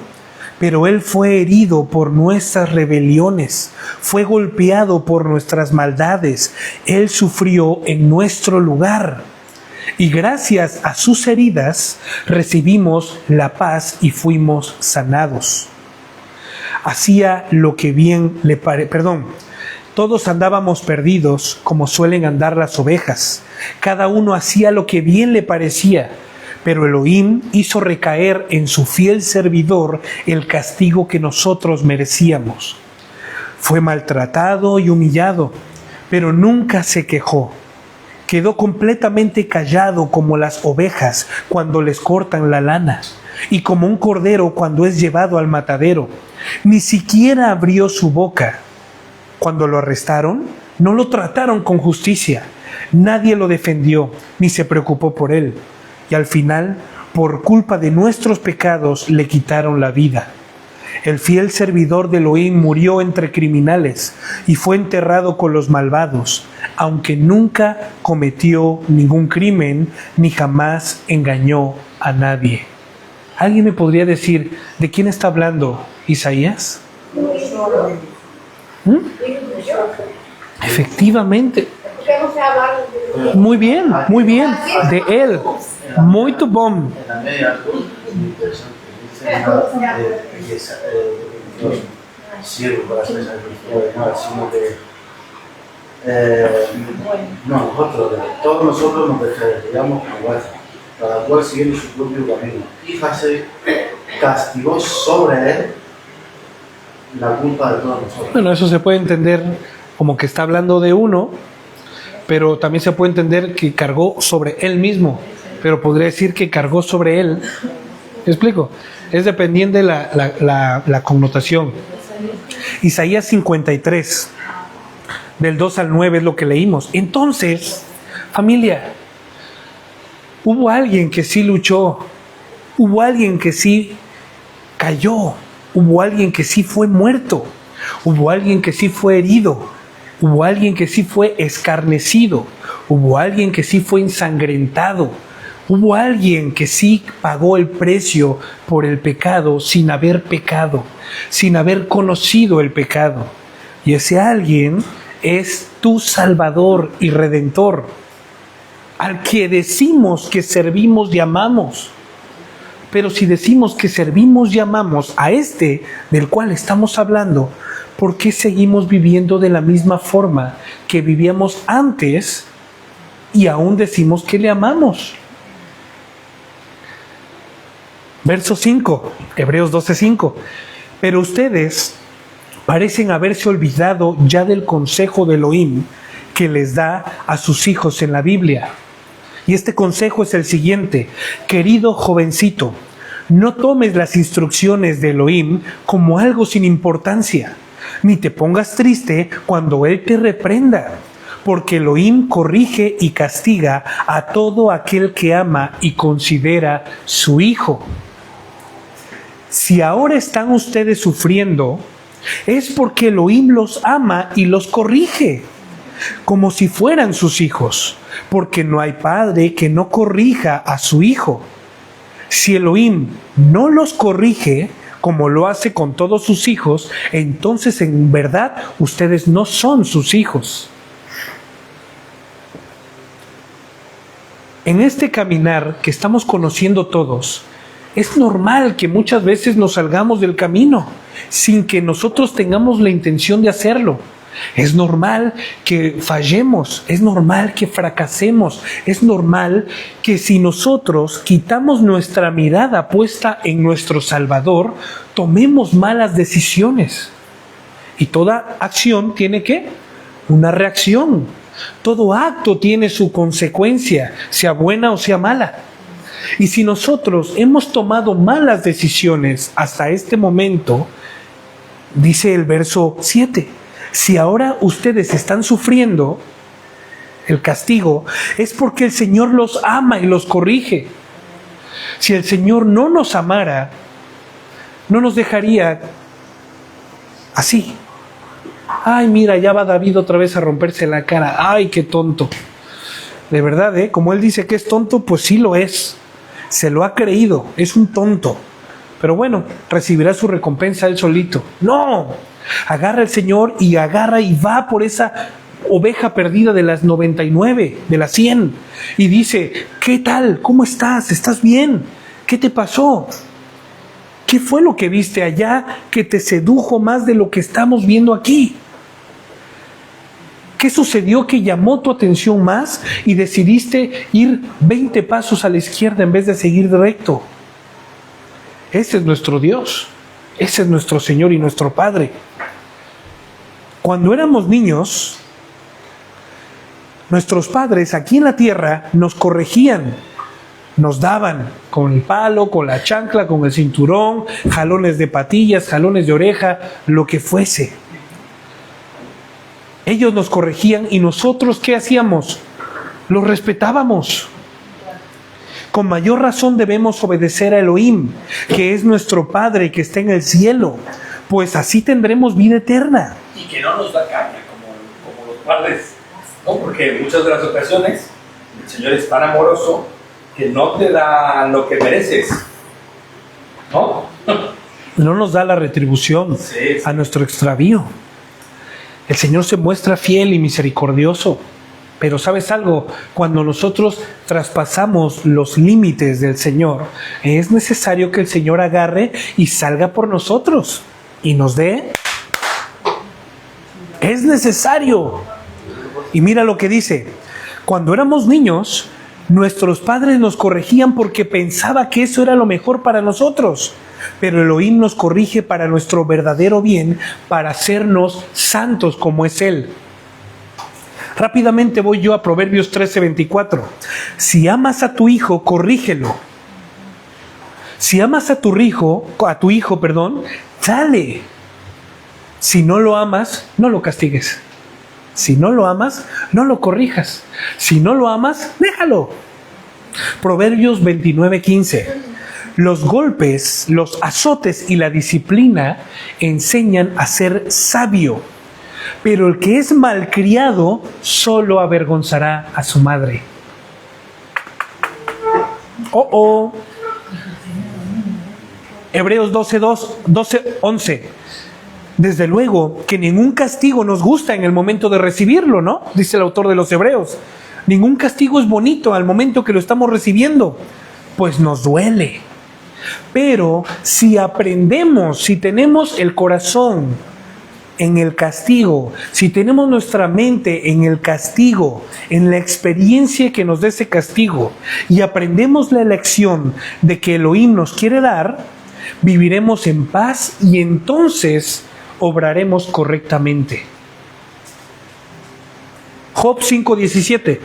pero Él fue herido por nuestras rebeliones, fue golpeado por nuestras maldades, Él sufrió en nuestro lugar. Y gracias a sus heridas recibimos la paz y fuimos sanados. Hacía lo que bien le Todos andábamos perdidos como suelen andar las ovejas. Cada uno hacía lo que bien le parecía, pero Elohim hizo recaer en su fiel servidor el castigo que nosotros merecíamos. Fue maltratado y humillado, pero nunca se quejó. Quedó completamente callado como las ovejas cuando les cortan la lana, y como un cordero cuando es llevado al matadero. Ni siquiera abrió su boca. Cuando lo arrestaron, no lo trataron con justicia. Nadie lo defendió, ni se preocupó por él. Y al final, por culpa de nuestros pecados, le quitaron la vida. El fiel servidor de Elohim murió entre criminales y fue enterrado con los malvados, aunque nunca cometió ningún crimen ni jamás engañó a nadie. ¿Alguien me podría decir de quién está hablando Isaías? Efectivamente. Muy bien, de él. Muito bom. Sirve para hacer sacrificio de nada, sino que todos nosotros nos descargamos con hueso, cada cual siguiendo su propio camino. Fíjase, castigó sobre él la culpa de todos nosotros. Bueno, eso se puede entender como que está hablando de uno, pero también se puede entender que cargó sobre él mismo, pero podría decir que cargó sobre él. ¿Me explico? Es dependiente la connotación. Isaías 53, del 2 al 9 es lo que leímos. Entonces, familia, hubo alguien que sí luchó, hubo alguien que sí cayó, hubo alguien que sí fue muerto, hubo alguien que sí fue herido, hubo alguien que sí fue escarnecido, hubo alguien que sí fue ensangrentado, hubo alguien que sí pagó el precio por el pecado sin haber pecado, sin haber conocido el pecado. Y ese alguien es tu Salvador y Redentor, al que decimos que servimos y amamos. Pero si decimos que servimos y amamos a este del cual estamos hablando, ¿por qué seguimos viviendo de la misma forma que vivíamos antes y aún decimos que le amamos? Verso 5, Hebreos 12:5. Pero ustedes parecen haberse olvidado ya del consejo de Elohim que les da a sus hijos en la Biblia. Y este consejo es el siguiente: querido jovencito, no tomes las instrucciones de Elohim como algo sin importancia, ni te pongas triste cuando Él te reprenda, porque Elohim corrige y castiga a todo aquel que ama y considera su hijo. Si ahora están ustedes sufriendo, es porque Elohim los ama y los corrige, como si fueran sus hijos, porque no hay padre que no corrija a su hijo. Si Elohim no los corrige, como lo hace con todos sus hijos, entonces en verdad ustedes no son sus hijos. En este caminar que estamos conociendo todos, es normal que muchas veces nos salgamos del camino sin que nosotros tengamos la intención de hacerlo. Es normal que fallemos, es normal que fracasemos, es normal que si nosotros quitamos nuestra mirada puesta en nuestro Salvador, tomemos malas decisiones. Y toda acción tiene ¿qué? Una reacción. Todo acto tiene su consecuencia, sea buena o sea mala. Y si nosotros hemos tomado malas decisiones hasta este momento, dice el verso 7, si ahora ustedes están sufriendo el castigo, es porque el Señor los ama y los corrige. Si el Señor no nos amara, no nos dejaría así. Ay, mira, ya va David otra vez a romperse la cara. Ay, qué tonto. De verdad, como él dice que es tonto, pues sí lo es. Se lo ha creído, es un tonto. Pero bueno, recibirá su recompensa él solito. No, agarra el Señor y agarra y va por esa oveja perdida de las 99, de las 100. Y dice, ¿qué tal? ¿Cómo estás? ¿Estás bien? ¿Qué te pasó? ¿Qué fue lo que viste allá que te sedujo más de lo que estamos viendo aquí? ¿Qué sucedió que llamó tu atención más y decidiste ir 20 pasos a la izquierda en vez de seguir recto? Ese es nuestro Dios, ese es nuestro Señor y nuestro Padre. Cuando éramos niños, nuestros padres aquí en la tierra nos corregían, nos daban con el palo, con la chancla, con el cinturón, jalones de patillas, jalones de oreja, lo que fuese. Ellos nos corregían y nosotros, ¿qué hacíamos? Los respetábamos. Con mayor razón debemos obedecer a Elohim, que es nuestro Padre que está en el cielo, pues así tendremos vida eterna. Y que no nos da caña como los padres, ¿no? Porque en muchas de las ocasiones el Señor es tan amoroso que no te da lo que mereces, ¿no? No nos da la retribución a nuestro extravío. El Señor se muestra fiel y misericordioso. Pero ¿sabes algo? Cuando nosotros traspasamos los límites del Señor, es necesario que el Señor agarre y salga por nosotros y nos dé. Es necesario. Y mira lo que dice. Cuando éramos niños, nuestros padres nos corregían porque pensaba que eso era lo mejor para nosotros. Pero Elohim nos corrige para nuestro verdadero bien, para hacernos santos como es Él. Rápidamente voy yo a Proverbios 13:24. Si amas a tu hijo, corrígelo. Si amas a tu hijo, dale. Si no lo amas, no lo castigues. Si no lo amas, no lo corrijas. Si no lo amas, déjalo. Proverbios 29:15. Los golpes, los azotes y la disciplina enseñan a ser sabio. Pero el que es malcriado solo avergonzará a su madre. Hebreos 12:11. Desde luego que ningún castigo nos gusta en el momento de recibirlo, ¿no? Dice el autor de los Hebreos. Ningún castigo es bonito al momento que lo estamos recibiendo, pues nos duele. Pero si aprendemos, si tenemos el corazón en el castigo, si tenemos nuestra mente en el castigo, en la experiencia que nos da ese castigo, y aprendemos la lección de que Elohim nos quiere dar, viviremos en paz y entonces obraremos correctamente. Job 5:17.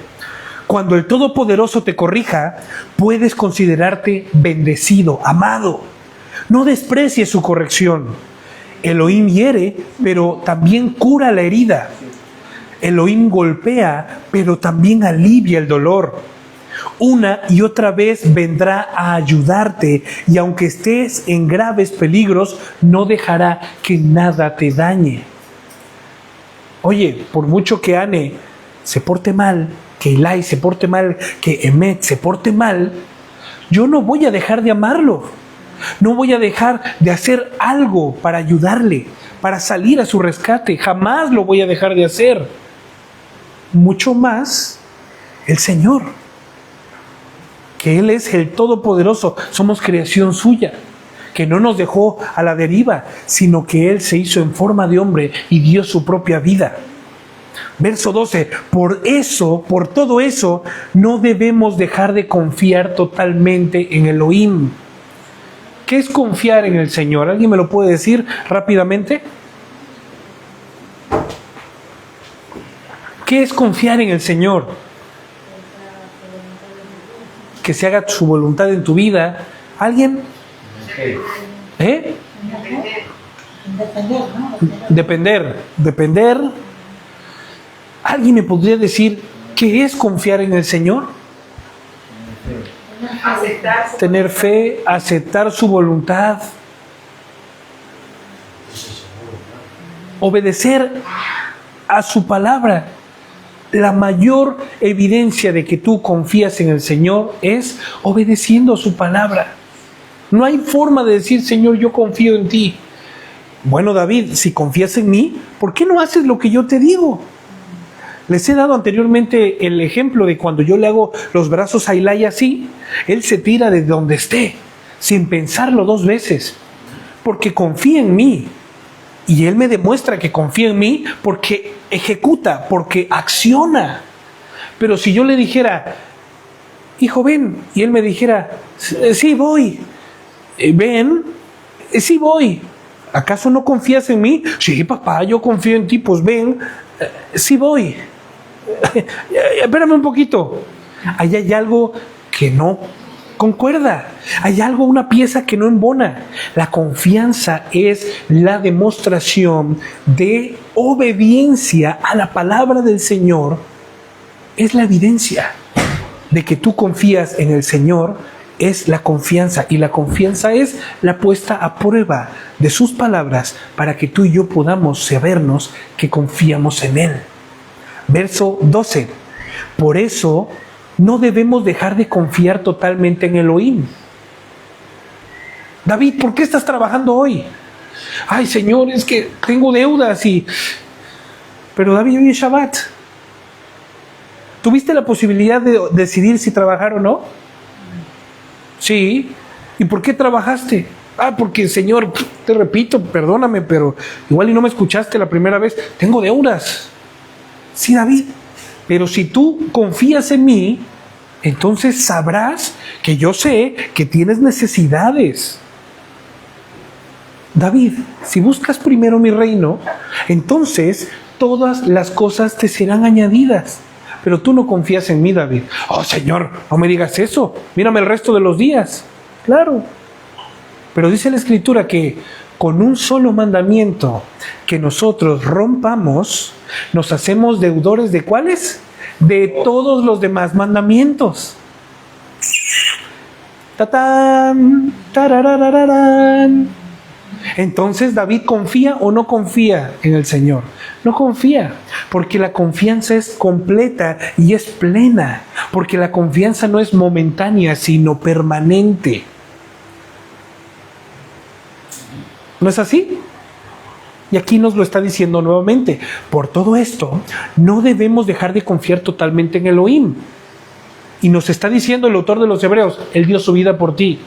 Cuando el Todopoderoso te corrija, puedes considerarte bendecido, amado. No desprecies su corrección. Elohim hiere, pero también cura la herida. Elohim golpea, pero también alivia el dolor. Una y otra vez vendrá a ayudarte y aunque estés en graves peligros, no dejará que nada te dañe. Oye, por mucho que Ane se porte mal, que Eli se porte mal, que Emet se porte mal, yo no voy a dejar de amarlo. No voy a dejar de hacer algo para ayudarle, para salir a su rescate. Jamás lo voy a dejar de hacer. Mucho más el Señor, que Él es el Todopoderoso. Somos creación suya, que no nos dejó a la deriva, sino que Él se hizo en forma de hombre y dio su propia vida. Verso 12, por todo eso, no debemos dejar de confiar totalmente en Elohim. ¿Qué es confiar en el Señor? ¿Alguien me lo puede decir rápidamente? ¿Qué es confiar en el Señor? Que se haga su voluntad en tu vida. ¿Alguien? ¿Eh? Depender. ¿Alguien me podría decir qué es confiar en el Señor? Aceptar. Tener fe, aceptar su voluntad, obedecer a su palabra. La mayor evidencia de que tú confías en el Señor es obedeciendo a su palabra. No hay forma de decir, Señor, yo confío en ti. Bueno, David, si confías en mí, ¿por qué no haces lo que yo te digo? Les he dado anteriormente el ejemplo de cuando yo le hago los brazos a Eli así, él se tira de donde esté, sin pensarlo 2 veces, porque confía en mí. Y él me demuestra que confía en mí porque ejecuta, porque acciona. Pero si yo le dijera, hijo, ven, y él me dijera, sí voy, ven, sí voy, ¿acaso no confías en mí? Sí, papá, yo confío en ti, pues ven, sí voy. Espérame un poquito. Ahí hay algo que no concuerda. Hay algo, una pieza que no embona. La confianza es la demostración de obediencia a la palabra del Señor. Es la evidencia de que tú confías en el Señor. Es la confianza. Y la confianza es la puesta a prueba de sus palabras para que tú y yo podamos sabernos que confiamos en Él. Verso 12. Por eso no debemos dejar de confiar totalmente en Elohim. David, ¿por qué estás trabajando hoy? Ay, Señor, es que tengo deudas y... Pero David, hoy es Shabbat. ¿Tuviste la posibilidad de decidir si trabajar o no? Sí. ¿Y por qué trabajaste? Ah, porque, Señor, te repito, perdóname, pero igual y no me escuchaste la primera vez. Tengo deudas. Sí, David, pero si tú confías en mí, entonces sabrás que yo sé que tienes necesidades. David, si buscas primero mi reino, entonces todas las cosas te serán añadidas. Pero tú no confías en mí, David. Oh, Señor, no me digas eso. Mírame el resto de los días. Claro. Pero dice la Escritura que con un solo mandamiento que nosotros rompamos, nos hacemos deudores ¿de cuáles? De todos los demás mandamientos. ¡Tatán! ¡Tararararán! Entonces, ¿David confía o no confía en el Señor? No confía, porque la confianza es completa y es plena, porque la confianza no es momentánea, sino permanente. ¿No es así? Y aquí nos lo está diciendo nuevamente. Por todo esto, no debemos dejar de confiar totalmente en Elohim. Y nos está diciendo el autor de los Hebreos, Él dio su vida por ti.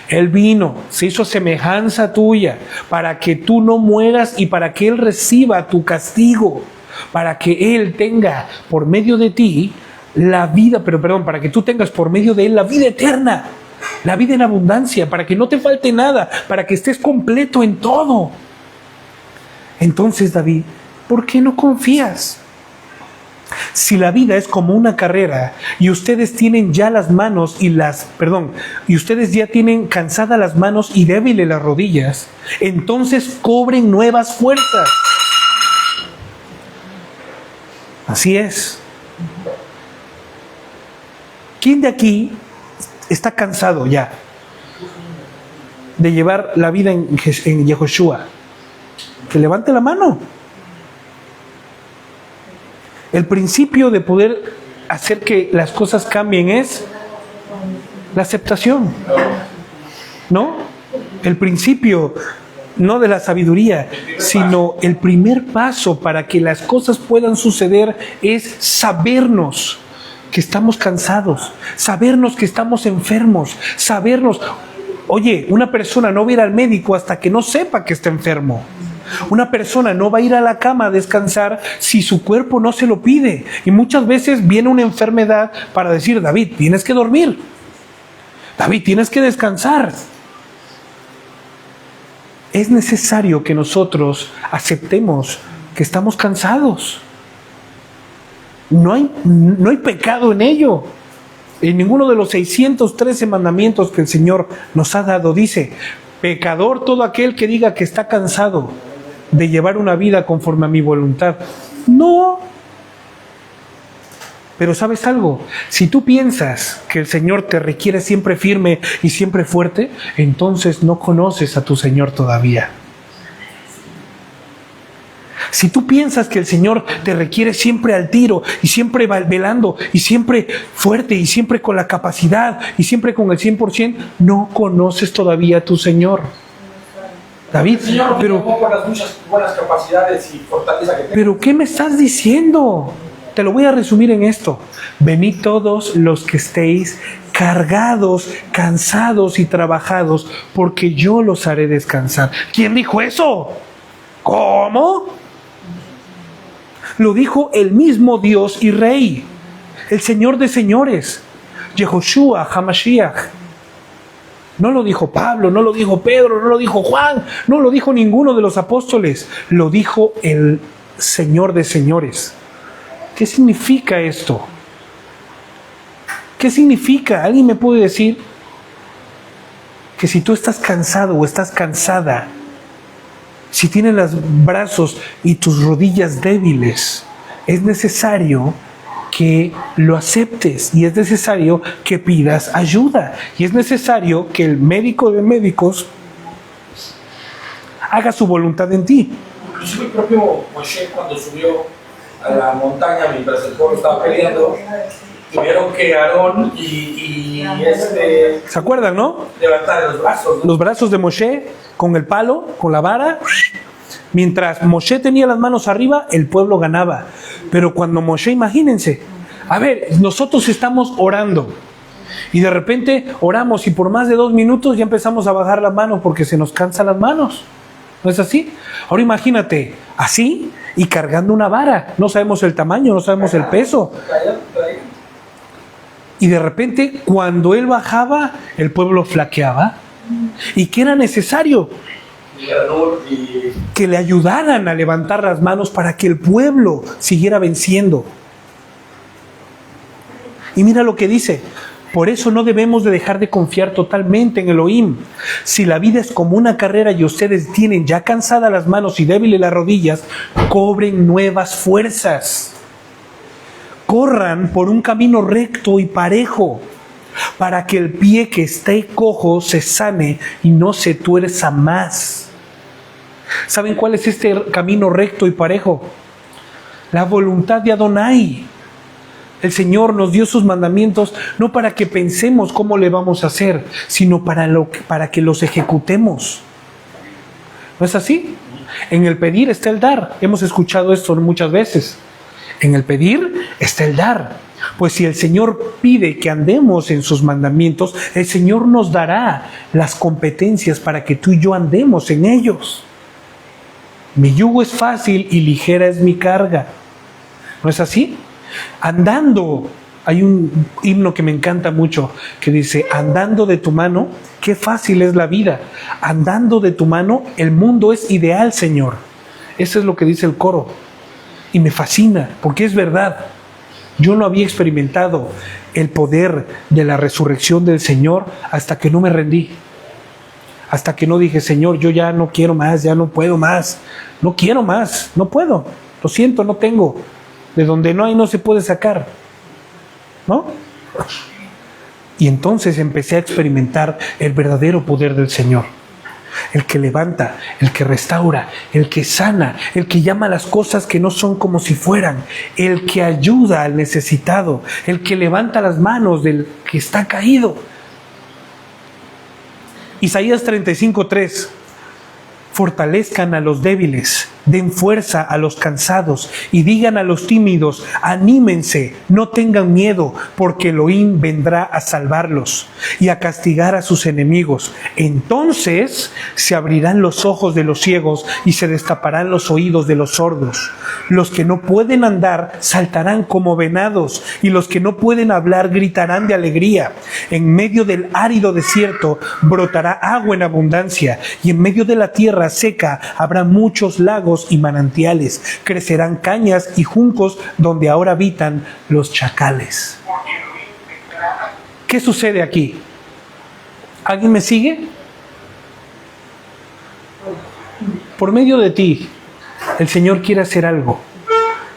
Él vino, se hizo semejanza tuya, para que tú no mueras y para que Él reciba tu castigo, para que Él tenga por medio de ti la vida, para que tú tengas por medio de Él la vida eterna, la vida en abundancia, para que no te falte nada, para que estés completo en todo. Entonces, David, ¿por qué no confías? Si la vida es como una carrera y ustedes tienen ya las manos y ustedes ya tienen cansadas las manos y débiles las rodillas, entonces cobren nuevas fuerzas. Así es. ¿Quién de aquí está cansado ya de llevar la vida en Yehoshua? Que levante la mano. El principio de poder hacer que las cosas cambien es la aceptación, ¿no? El principio no de la sabiduría, sino el primer paso para que las cosas puedan suceder es sabernos que estamos cansados, sabernos que estamos enfermos, sabernos. Oye, una persona no va a ir al médico hasta que no sepa que está enfermo. Una persona no va a ir a la cama a descansar si su cuerpo no se lo pide. Y muchas veces viene una enfermedad para decir, David, tienes que dormir. David, tienes que descansar. Es necesario que nosotros aceptemos que estamos cansados. no hay pecado en ello. En ninguno de los 613 mandamientos que el Señor nos ha dado dice: pecador todo aquel que diga que está cansado de llevar una vida conforme a mi voluntad. No. Pero ¿sabes algo? Si tú piensas que el Señor te requiere siempre firme y siempre fuerte, entonces no conoces a tu Señor todavía. Si tú piensas que el Señor te requiere siempre al tiro y siempre velando y siempre fuerte y siempre con la capacidad y siempre con el 100%, no conoces todavía a tu Señor. David, El Señor pero, me llamó por las muchas buenas capacidades y fortaleza que tengo. pero ¿qué me estás diciendo? Te lo voy a resumir en esto. Venid todos los que estéis cargados, cansados y trabajados, porque yo los haré descansar. ¿Quién dijo eso? ¿Cómo? Lo dijo el mismo Dios y Rey, el Señor de señores, Yehoshua HaMashiach. No lo dijo Pablo, no lo dijo Pedro, no lo dijo Juan, no lo dijo ninguno de los apóstoles. Lo dijo el Señor de señores. ¿Qué significa esto? ¿Qué significa? ¿Alguien me puede decir que si tú estás cansado o estás cansada, si tienes los brazos y tus rodillas débiles, es necesario que lo aceptes y es necesario que pidas ayuda y es necesario que el médico de médicos haga su voluntad en ti? Inclusive el propio Moshe, cuando subió a la montaña mientras el pueblo estaba peleando, tuvieron que Aarón y ¿Se acuerdan, no? levantar los brazos, ¿no? Los brazos de Moshe con el palo, con la vara. Mientras Moshe tenía las manos arriba, el pueblo ganaba. Pero cuando Moshe, imagínense, a ver, nosotros estamos orando y de repente oramos y por más de 2 minutos ya empezamos a bajar las manos porque se nos cansan las manos. ¿No es así? Ahora imagínate, así y cargando una vara. No sabemos el tamaño, no sabemos el peso. Y de repente, cuando él bajaba, el pueblo flaqueaba. ¿Y qué era necesario? Que le ayudaran a levantar las manos para que el pueblo siguiera venciendo. Y mira lo que dice: por eso no debemos de dejar de confiar totalmente en Elohim. Si la vida es como una carrera y ustedes tienen ya cansadas las manos y débiles las rodillas, cobren nuevas fuerzas. Corran por un camino recto y parejo, para que el pie que esté cojo se sane y no se tuerza más. ¿Saben cuál es este camino recto y parejo? La voluntad de Adonai. El Señor nos dio sus mandamientos no para que pensemos cómo le vamos a hacer, sino para que los ejecutemos. ¿No es así? En el pedir está el dar. Hemos escuchado esto muchas veces. En el pedir está el dar. Pues si el Señor pide que andemos en sus mandamientos, el Señor nos dará las competencias para que tú y yo andemos en ellos. Mi yugo es fácil y ligera es mi carga. ¿No es así? Andando, hay un himno que me encanta mucho que dice: andando de tu mano, qué fácil es la vida. Andando de tu mano, el mundo es ideal, Señor. Eso es lo que dice el coro. Y me fascina, porque es verdad. Yo no había experimentado el poder de la resurrección del Señor hasta que no me rendí. Hasta que no dije: Señor, yo ya no quiero más, ya no puedo más. No quiero más, no puedo. Lo siento, no tengo. De donde no hay no se puede sacar. ¿No? Y entonces empecé a experimentar el verdadero poder del Señor. El que levanta, el que restaura, el que sana, el que llama las cosas que no son como si fueran, el que ayuda al necesitado, el que levanta las manos del que está caído. Isaías 35:3: fortalezcan a los débiles, den fuerza a los cansados y digan a los tímidos: anímense, no tengan miedo, porque Elohim vendrá a salvarlos y a castigar a sus enemigos. Entonces se abrirán los ojos de los ciegos y se destaparán los oídos de los sordos. Los que no pueden andar saltarán como venados y los que no pueden hablar gritarán de alegría. En medio del árido desierto brotará agua en abundancia y en medio de la tierra seca habrá muchos lagos lagos y manantiales, crecerán cañas y juncos donde ahora habitan los chacales. ¿Qué sucede aquí? ¿Alguien me sigue? Por medio de ti, el Señor quiere hacer algo.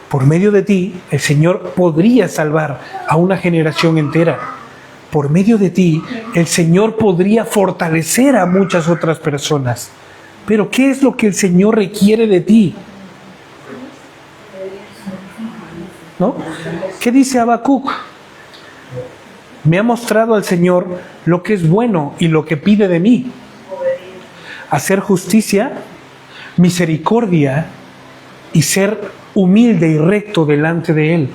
Por medio de ti, el Señor podría salvar a una generación entera. Por medio de ti, el Señor podría fortalecer a muchas otras personas. Pero ¿qué es lo que el Señor requiere de ti? ¿No? ¿Qué dice Habacuc? Me ha mostrado al Señor lo que es bueno y lo que pide de mí. Hacer justicia, misericordia y ser humilde y recto delante de Él.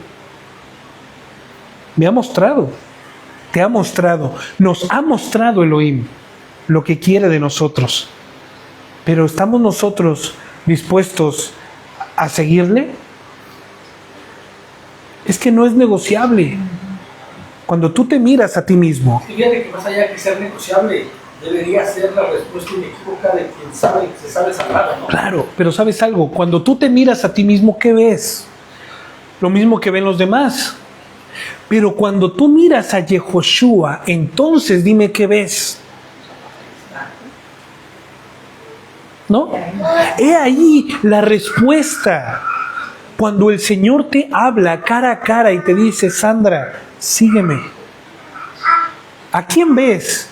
Me ha mostrado, te ha mostrado, nos ha mostrado Elohim lo que quiere de nosotros. Pero ¿estamos nosotros dispuestos a seguirle? Es que no es negociable. Cuando tú te miras a ti mismo, Fíjate que más allá que ser negociable, debería ser la respuesta inequívoca de quien sabe que se sabe salvar, ¿no? claro, pero ¿sabes algo? Cuando tú te miras a ti mismo, ¿qué ves? Lo mismo que ven los demás. Pero cuando tú miras a Yehoshua, entonces dime qué ves. ¿No? He ahí la respuesta. Cuando el Señor te habla cara a cara y te dice, Sandra, sígueme. ¿A quién ves?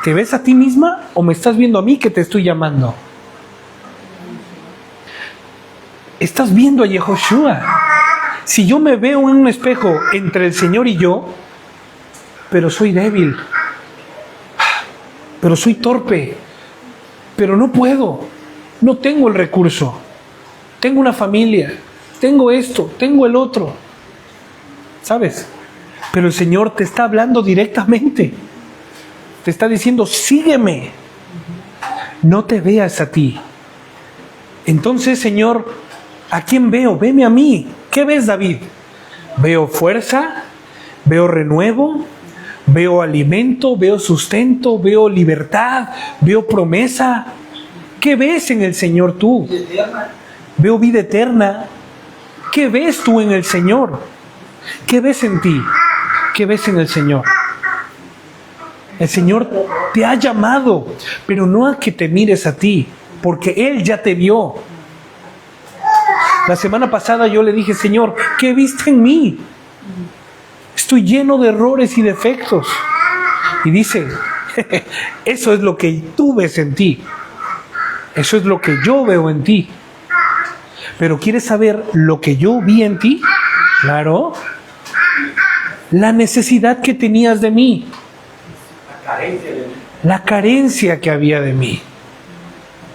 ¿Te ves a ti misma o me estás viendo a mí que te estoy llamando? Estás viendo a Yehoshua. Si yo me veo en un espejo entre el Señor y yo, pero soy débil, pero soy torpe, pero no puedo, no tengo el recurso, tengo una familia, tengo esto, tengo el otro, ¿sabes? Pero el Señor te está hablando directamente, te está diciendo, sígueme, no te veas a ti. Entonces, Señor, ¿a quién veo? Veme a mí. ¿Qué ves, David? Veo fuerza, veo renuevo, veo alimento, veo sustento, veo libertad, veo promesa. ¿Qué ves en el Señor tú? Veo vida eterna. ¿Qué ves tú en el Señor? ¿Qué ves en ti? ¿Qué ves en el Señor? El Señor te ha llamado, pero no a que te mires a ti, porque Él ya te vio. La semana pasada yo le dije, Señor, ¿qué viste en mí? Estoy lleno de errores y defectos. Y dice, eso es lo que tú ves en ti. Eso es lo que yo veo en ti. Pero ¿quieres saber lo que yo vi en ti? Claro. La necesidad que tenías de mí. La carencia que había de mí.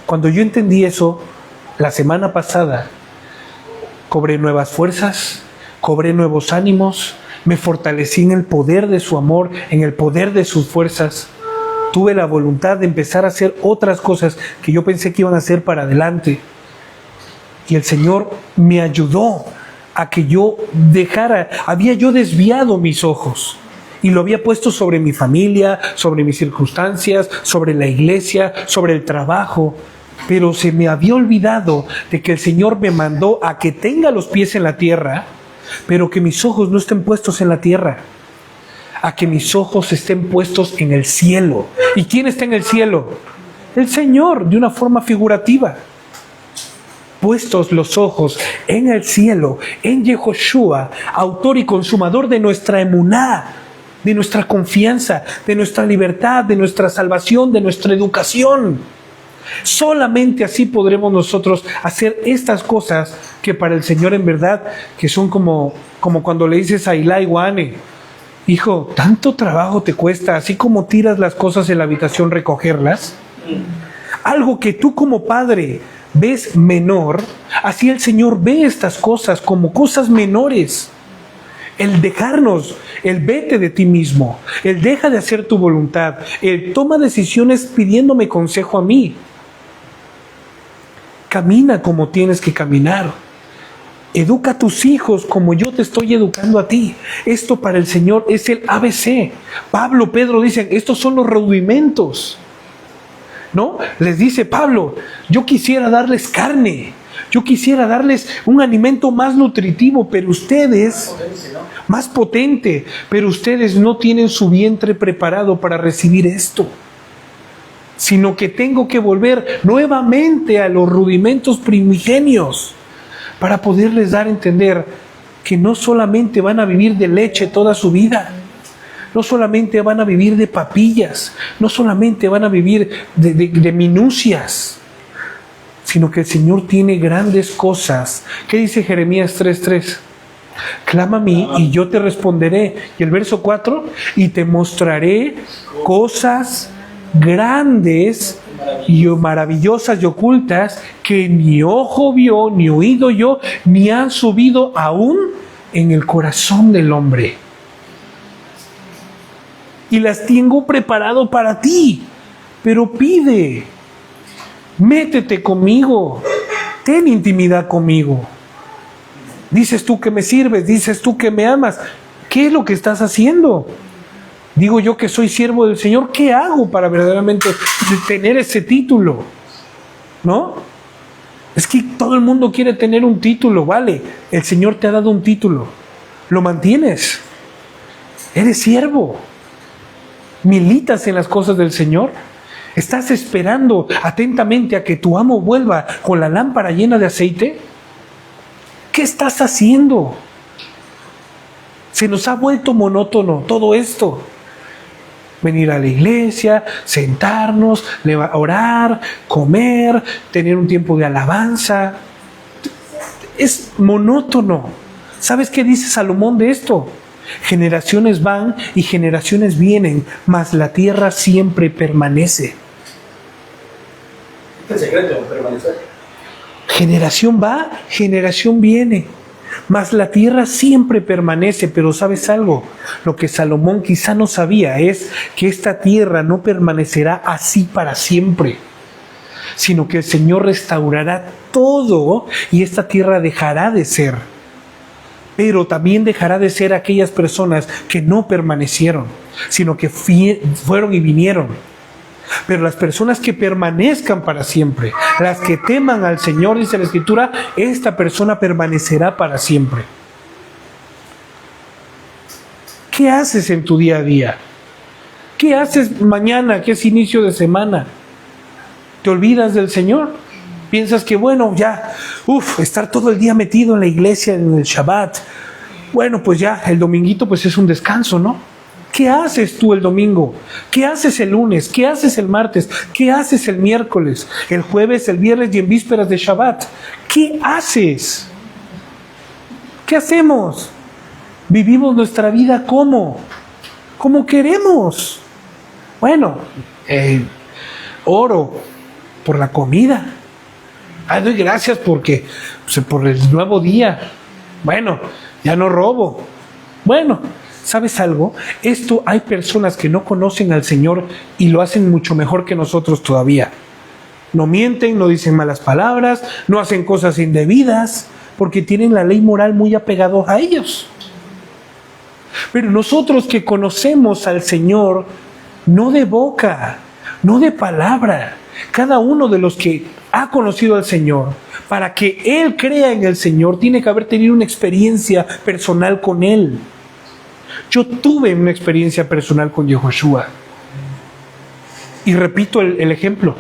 Cuando yo entendí eso, la semana pasada, cobré nuevas fuerzas, cobré nuevos ánimos, me fortalecí en el poder de su amor, en el poder de sus fuerzas. Tuve la voluntad de empezar a hacer otras cosas que yo pensé que iban a hacer para adelante. Y el Señor me ayudó a que yo dejara, había yo desviado mis ojos y lo había puesto sobre mi familia, sobre mis circunstancias, sobre la iglesia, sobre el trabajo. Pero se me había olvidado de que el Señor me mandó a que tenga los pies en la tierra, pero que mis ojos no estén puestos en la tierra, a que mis ojos estén puestos en el cielo. ¿Y quién está en el cielo? El Señor, de una forma figurativa. Puestos los ojos en el cielo, en Yehoshua, autor y consumador de nuestra emuná, de nuestra confianza, de nuestra libertad, de nuestra salvación, de nuestra educación. Solamente así podremos nosotros hacer estas cosas que para el Señor en verdad, que son como cuando le dices a Eli Wane, hijo, tanto trabajo te cuesta, así como tiras las cosas en la habitación, recogerlas. Algo que tú como padre ves menor, así el Señor ve estas cosas como cosas menores. El dejarnos, el vete de ti mismo, el deja de hacer tu voluntad, el toma decisiones pidiéndome consejo a mí. Camina como tienes que caminar. Educa a tus hijos como yo te estoy educando a ti. Esto para el Señor es el ABC. Pablo, Pedro dicen, estos son los rudimentos. ¿No? Les dice Pablo, yo quisiera darles carne, Yo quisiera darles un alimento más nutritivo, pero ustedes, más potente, pero ustedes no tienen su vientre preparado para recibir esto. Sino que tengo que volver nuevamente a los rudimentos primigenios para poderles dar a entender que no solamente van a vivir de leche toda su vida, no solamente van a vivir de papillas, no solamente van a vivir de minucias, sino que el Señor tiene grandes cosas. ¿Qué dice Jeremías 3:3? Clama a mí y yo te responderé. Y el verso 4, y te mostraré cosas grandes y maravillosas y ocultas que ni ojo vio, ni oído yo, ni han subido aún en el corazón del hombre. Y las tengo preparado para ti, pero pide, métete conmigo, ten intimidad conmigo. Dices tú que me sirves, dices tú que me amas. ¿Qué es lo que estás haciendo? Digo yo que soy siervo del Señor, ¿qué hago para verdaderamente tener ese título? ¿No? Es que todo el mundo quiere tener un título, vale. El Señor te ha dado un título. ¿Lo mantienes? ¿Eres siervo? ¿Militas en las cosas del Señor? ¿Estás esperando atentamente a que tu amo vuelva con la lámpara llena de aceite? ¿Qué estás haciendo? Se nos ha vuelto monótono todo esto. Venir a la iglesia, sentarnos, orar, comer, tener un tiempo de alabanza. Es monótono. ¿Sabes qué dice Salomón de esto? Generaciones van y generaciones vienen, mas la tierra siempre permanece. ¿Qué secreto permanecer? Generación va, generación viene, mas la tierra siempre permanece. Pero ¿sabes algo? Lo que Salomón quizá no sabía es que esta tierra no permanecerá así para siempre, sino que el Señor restaurará todo y esta tierra dejará de ser. Pero también dejará de ser aquellas personas que no permanecieron, sino que fueron y vinieron. Pero las personas que permanezcan para siempre, las que teman al Señor, dice la Escritura, esta persona permanecerá para siempre. ¿Qué haces en tu día a día? ¿Qué haces mañana, que es inicio de semana? ¿Te olvidas del Señor? Piensas que bueno, ya, estar todo el día metido en la iglesia, en el Shabbat, bueno, pues ya, el dominguito pues es un descanso, ¿no? ¿Qué haces tú el domingo? ¿Qué haces el lunes? ¿Qué haces el martes? ¿Qué haces el miércoles? El jueves, el viernes y en vísperas de Shabbat. ¿Qué haces? ¿Qué hacemos? Vivimos nuestra vida ¿cómo? Como queremos. Bueno, oro por la comida. Doy gracias porque por el nuevo día. Bueno, ya no robo. Bueno, ¿sabes algo? Esto hay personas que no conocen al Señor y lo hacen mucho mejor que nosotros todavía. No mienten, no dicen malas palabras, no hacen cosas indebidas, porque tienen la ley moral muy apegado a ellos. Pero nosotros que conocemos al Señor, no de boca, no de palabra, cada uno de los que ha conocido al Señor, para que Él crea en el Señor, tiene que haber tenido una experiencia personal con Él. Yo tuve una experiencia personal con Yehoshua. Y repito el ejemplo.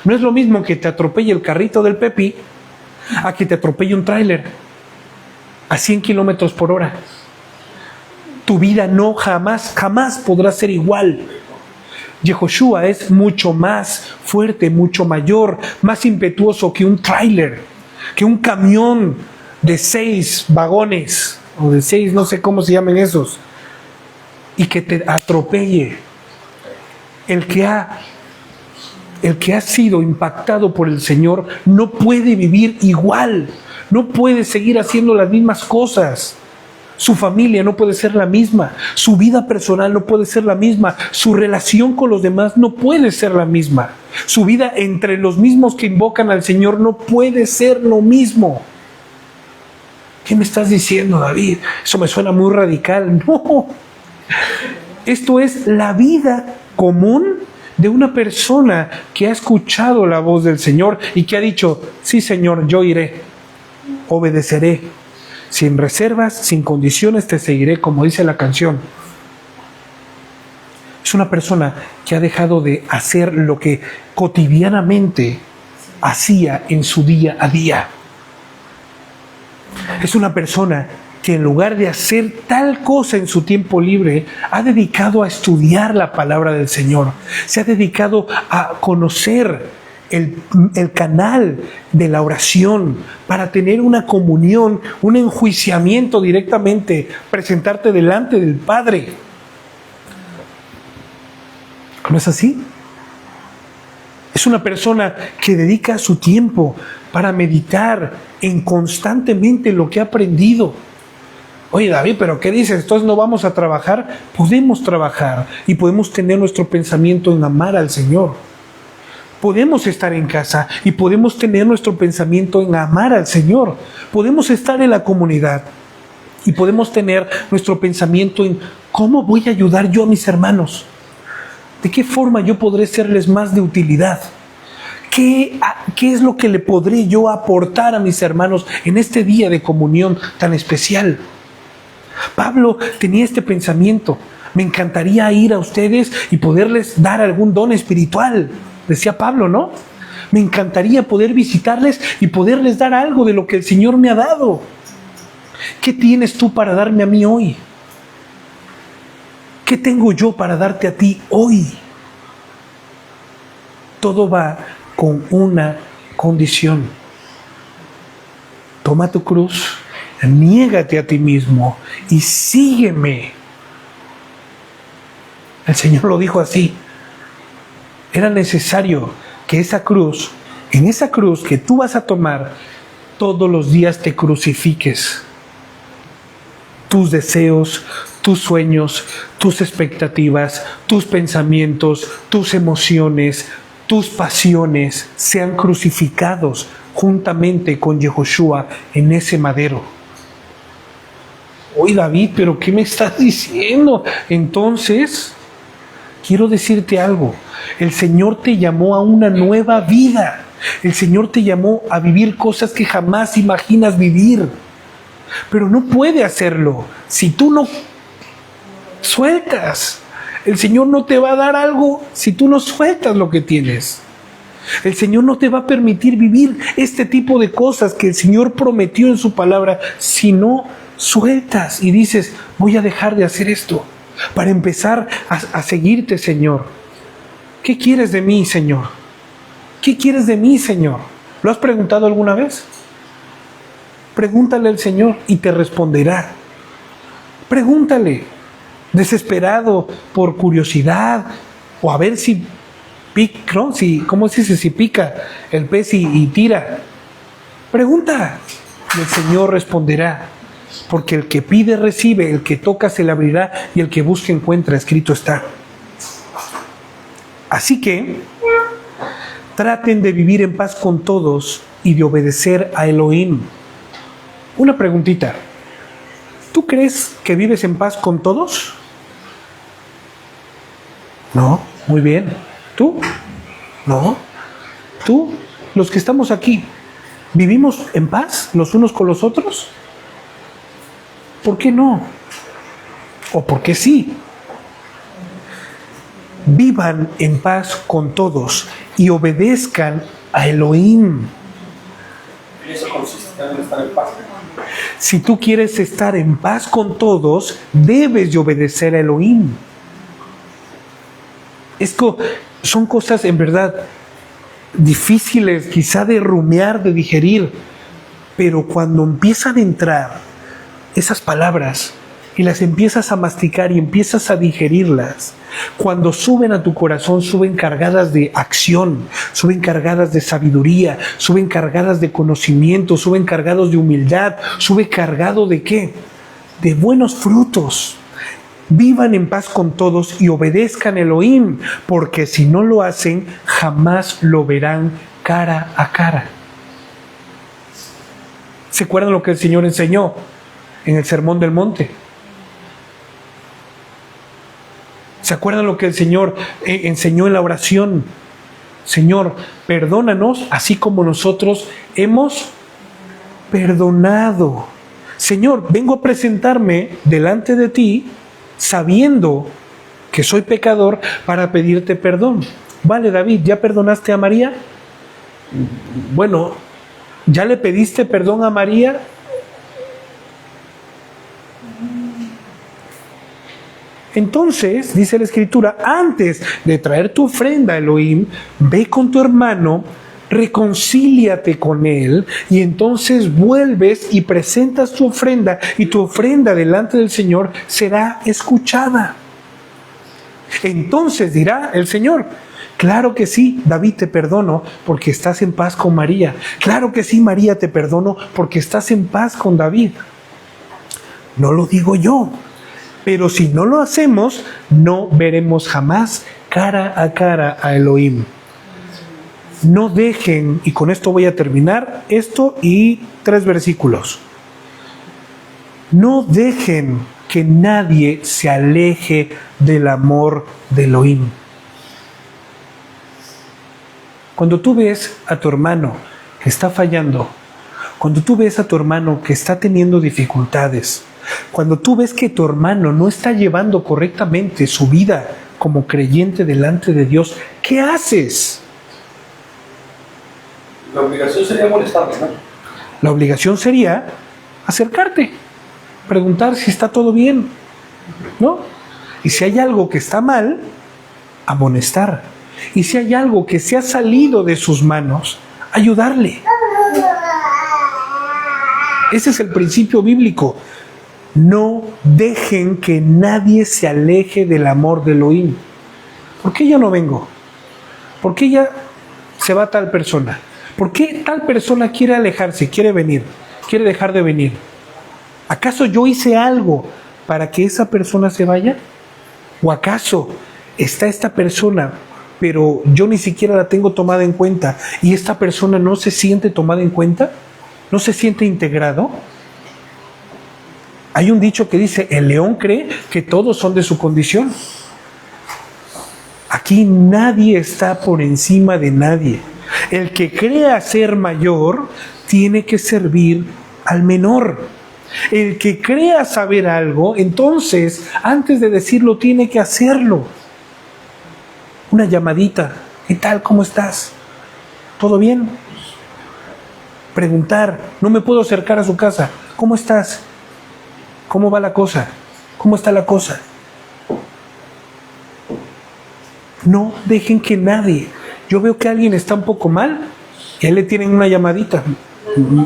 No es lo mismo que te atropelle el carrito del Pepi a que te atropelle un tráiler a 100 kilómetros por hora. Tu vida no jamás podrá ser igual. Yehoshua es mucho más fuerte, mucho mayor, más impetuoso que un tráiler, que un camión de 6 vagones, o de 6, no sé cómo se llaman esos, y que te atropelle. El que ha sido impactado por el Señor no puede vivir igual, no puede seguir haciendo las mismas cosas. Su familia no puede ser la misma, su vida personal no puede ser la misma, su relación con los demás no puede ser la misma, su vida entre los mismos que invocan al Señor no puede ser lo mismo. ¿Qué me estás diciendo, David? Eso me suena muy radical. No, esto es la vida común de una persona que ha escuchado la voz del Señor y que ha dicho, sí Señor, yo iré, obedeceré, sin reservas, sin condiciones te seguiré, como dice la canción. Es una persona que ha dejado de hacer lo que cotidianamente hacía en su día a día. Es una persona que en lugar de hacer tal cosa en su tiempo libre, ha dedicado a estudiar la palabra del Señor. Se ha dedicado a conocer el canal de la oración para tener una comunión, un enjuiciamiento directamente, presentarte delante del Padre. ¿No es así? Es una persona que dedica su tiempo para meditar en constantemente lo que ha aprendido. Oye, David, ¿pero qué dices? ¿Entonces no vamos a trabajar? Podemos trabajar y podemos tener nuestro pensamiento en amar al Señor. Podemos estar en casa y podemos tener nuestro pensamiento en amar al Señor. Podemos estar en la comunidad y podemos tener nuestro pensamiento en cómo voy a ayudar yo a mis hermanos. ¿De qué forma yo podré serles más de utilidad? ¿Qué es lo que le podré yo aportar a mis hermanos en este día de comunión tan especial? Pablo tenía este pensamiento. Me encantaría ir a ustedes y poderles dar algún don espiritual, decía Pablo, ¿no? Me encantaría poder visitarles y poderles dar algo de lo que el Señor me ha dado. ¿Qué tienes tú para darme a mí hoy? ¿Qué tengo yo para darte a ti hoy? Todo va con una condición. Toma tu cruz, niégate a ti mismo y sígueme. El Señor lo dijo así. Era necesario que en esa cruz que tú vas a tomar, todos los días te crucifiques. Tus deseos, tus sueños, tus expectativas, tus pensamientos, tus emociones, tus pasiones sean crucificados juntamente con Yehoshua en ese madero. Oye, David, ¿pero qué me estás diciendo? Entonces, quiero decirte algo. El Señor te llamó a una nueva vida. El Señor te llamó a vivir cosas que jamás imaginas vivir. Pero no puede hacerlo si tú no sueltas. El Señor no te va a dar algo si tú no sueltas lo que tienes. El Señor no te va a permitir vivir este tipo de cosas que el Señor prometió en su palabra si no sueltas y dices, voy a dejar de hacer esto para empezar a seguirte, Señor. ¿Qué quieres de mí, Señor? ¿Qué quieres de mí, Señor? ¿Lo has preguntado alguna vez? Pregúntale al Señor y te responderá. Pregúntale, desesperado por curiosidad o a ver si pica, ¿no? ¿Cómo se dice? Si pica el pez y tira. Pregunta y el Señor responderá. Porque el que pide recibe, el que toca se le abrirá y el que busca encuentra, escrito está. Así que traten de vivir en paz con todos y de obedecer a Elohim. Una preguntita. ¿Tú crees que vives en paz con todos? No, muy bien. ¿Tú? No. ¿Tú? Los que estamos aquí, ¿vivimos en paz los unos con los otros? ¿Por qué no? ¿O por qué sí? Vivan en paz con todos y obedezcan a Elohim. Y eso consiste en estar en paz. Si tú quieres estar en paz con todos, debes de obedecer a Elohim. Son cosas en verdad difíciles quizá de rumiar, de digerir, pero cuando empiezan a entrar esas palabras y las empiezas a masticar y empiezas a digerirlas, cuando suben a tu corazón, suben cargadas de acción, suben cargadas de sabiduría, suben cargadas de conocimiento, suben cargados de humildad, suben cargado de ¿qué? De buenos frutos. Vivan en paz con todos y obedezcan a Elohim, porque si no lo hacen, jamás lo verán cara a cara. ¿Se acuerdan lo que el Señor enseñó en el Sermón del Monte? ¿Se acuerdan lo que el Señor enseñó en la oración? Señor, perdónanos así como nosotros hemos perdonado. Señor, vengo a presentarme delante de ti sabiendo que soy pecador para pedirte perdón. Vale, David, ¿ya perdonaste a María? Bueno, ¿ya le pediste perdón a María? Entonces, dice la Escritura, antes de traer tu ofrenda a Elohim, ve con tu hermano, reconcíliate con él, y entonces vuelves y presentas tu ofrenda, y tu ofrenda delante del Señor será escuchada. Entonces dirá el Señor: claro que sí, David, te perdono porque estás en paz con María. Claro que sí, María, te perdono porque estás en paz con David. No lo digo yo, pero si no lo hacemos, no veremos jamás cara a Elohim. No dejen, y con esto voy a terminar, esto y 3 versículos. No dejen que nadie se aleje del amor de Elohim. Cuando tú ves a tu hermano que está fallando, cuando tú ves a tu hermano que está teniendo dificultades, cuando tú ves que tu hermano no está llevando correctamente su vida como creyente delante de Dios, ¿qué haces? La obligación sería molestarle, ¿no? La obligación sería acercarte, preguntar si está todo bien, ¿no? Y si hay algo que está mal, amonestar. Y si hay algo que se ha salido de sus manos, ayudarle. Ese es el principio bíblico. No dejen que nadie se aleje del amor de Elohim. ¿Por qué yo no vengo? ¿Por qué ya se va tal persona? ¿Por qué tal persona quiere alejarse, quiere venir, quiere dejar de venir? ¿Acaso yo hice algo para que esa persona se vaya? ¿O acaso está esta persona, pero yo ni siquiera la tengo tomada en cuenta, y esta persona no se siente tomada en cuenta? ¿No se siente integrado? Hay un dicho que dice: el león cree que todos son de su condición. Aquí nadie está por encima de nadie. El que crea ser mayor tiene que servir al menor. El que crea saber algo, entonces, antes de decirlo, tiene que hacerlo. Una llamadita: ¿qué tal? ¿Cómo estás? ¿Todo bien? Preguntar: no me puedo acercar a su casa. ¿Cómo estás? ¿Cómo va la cosa? ¿Cómo está la cosa? No dejen que nadie... Yo veo que alguien está un poco mal y ahí le tienen una llamadita.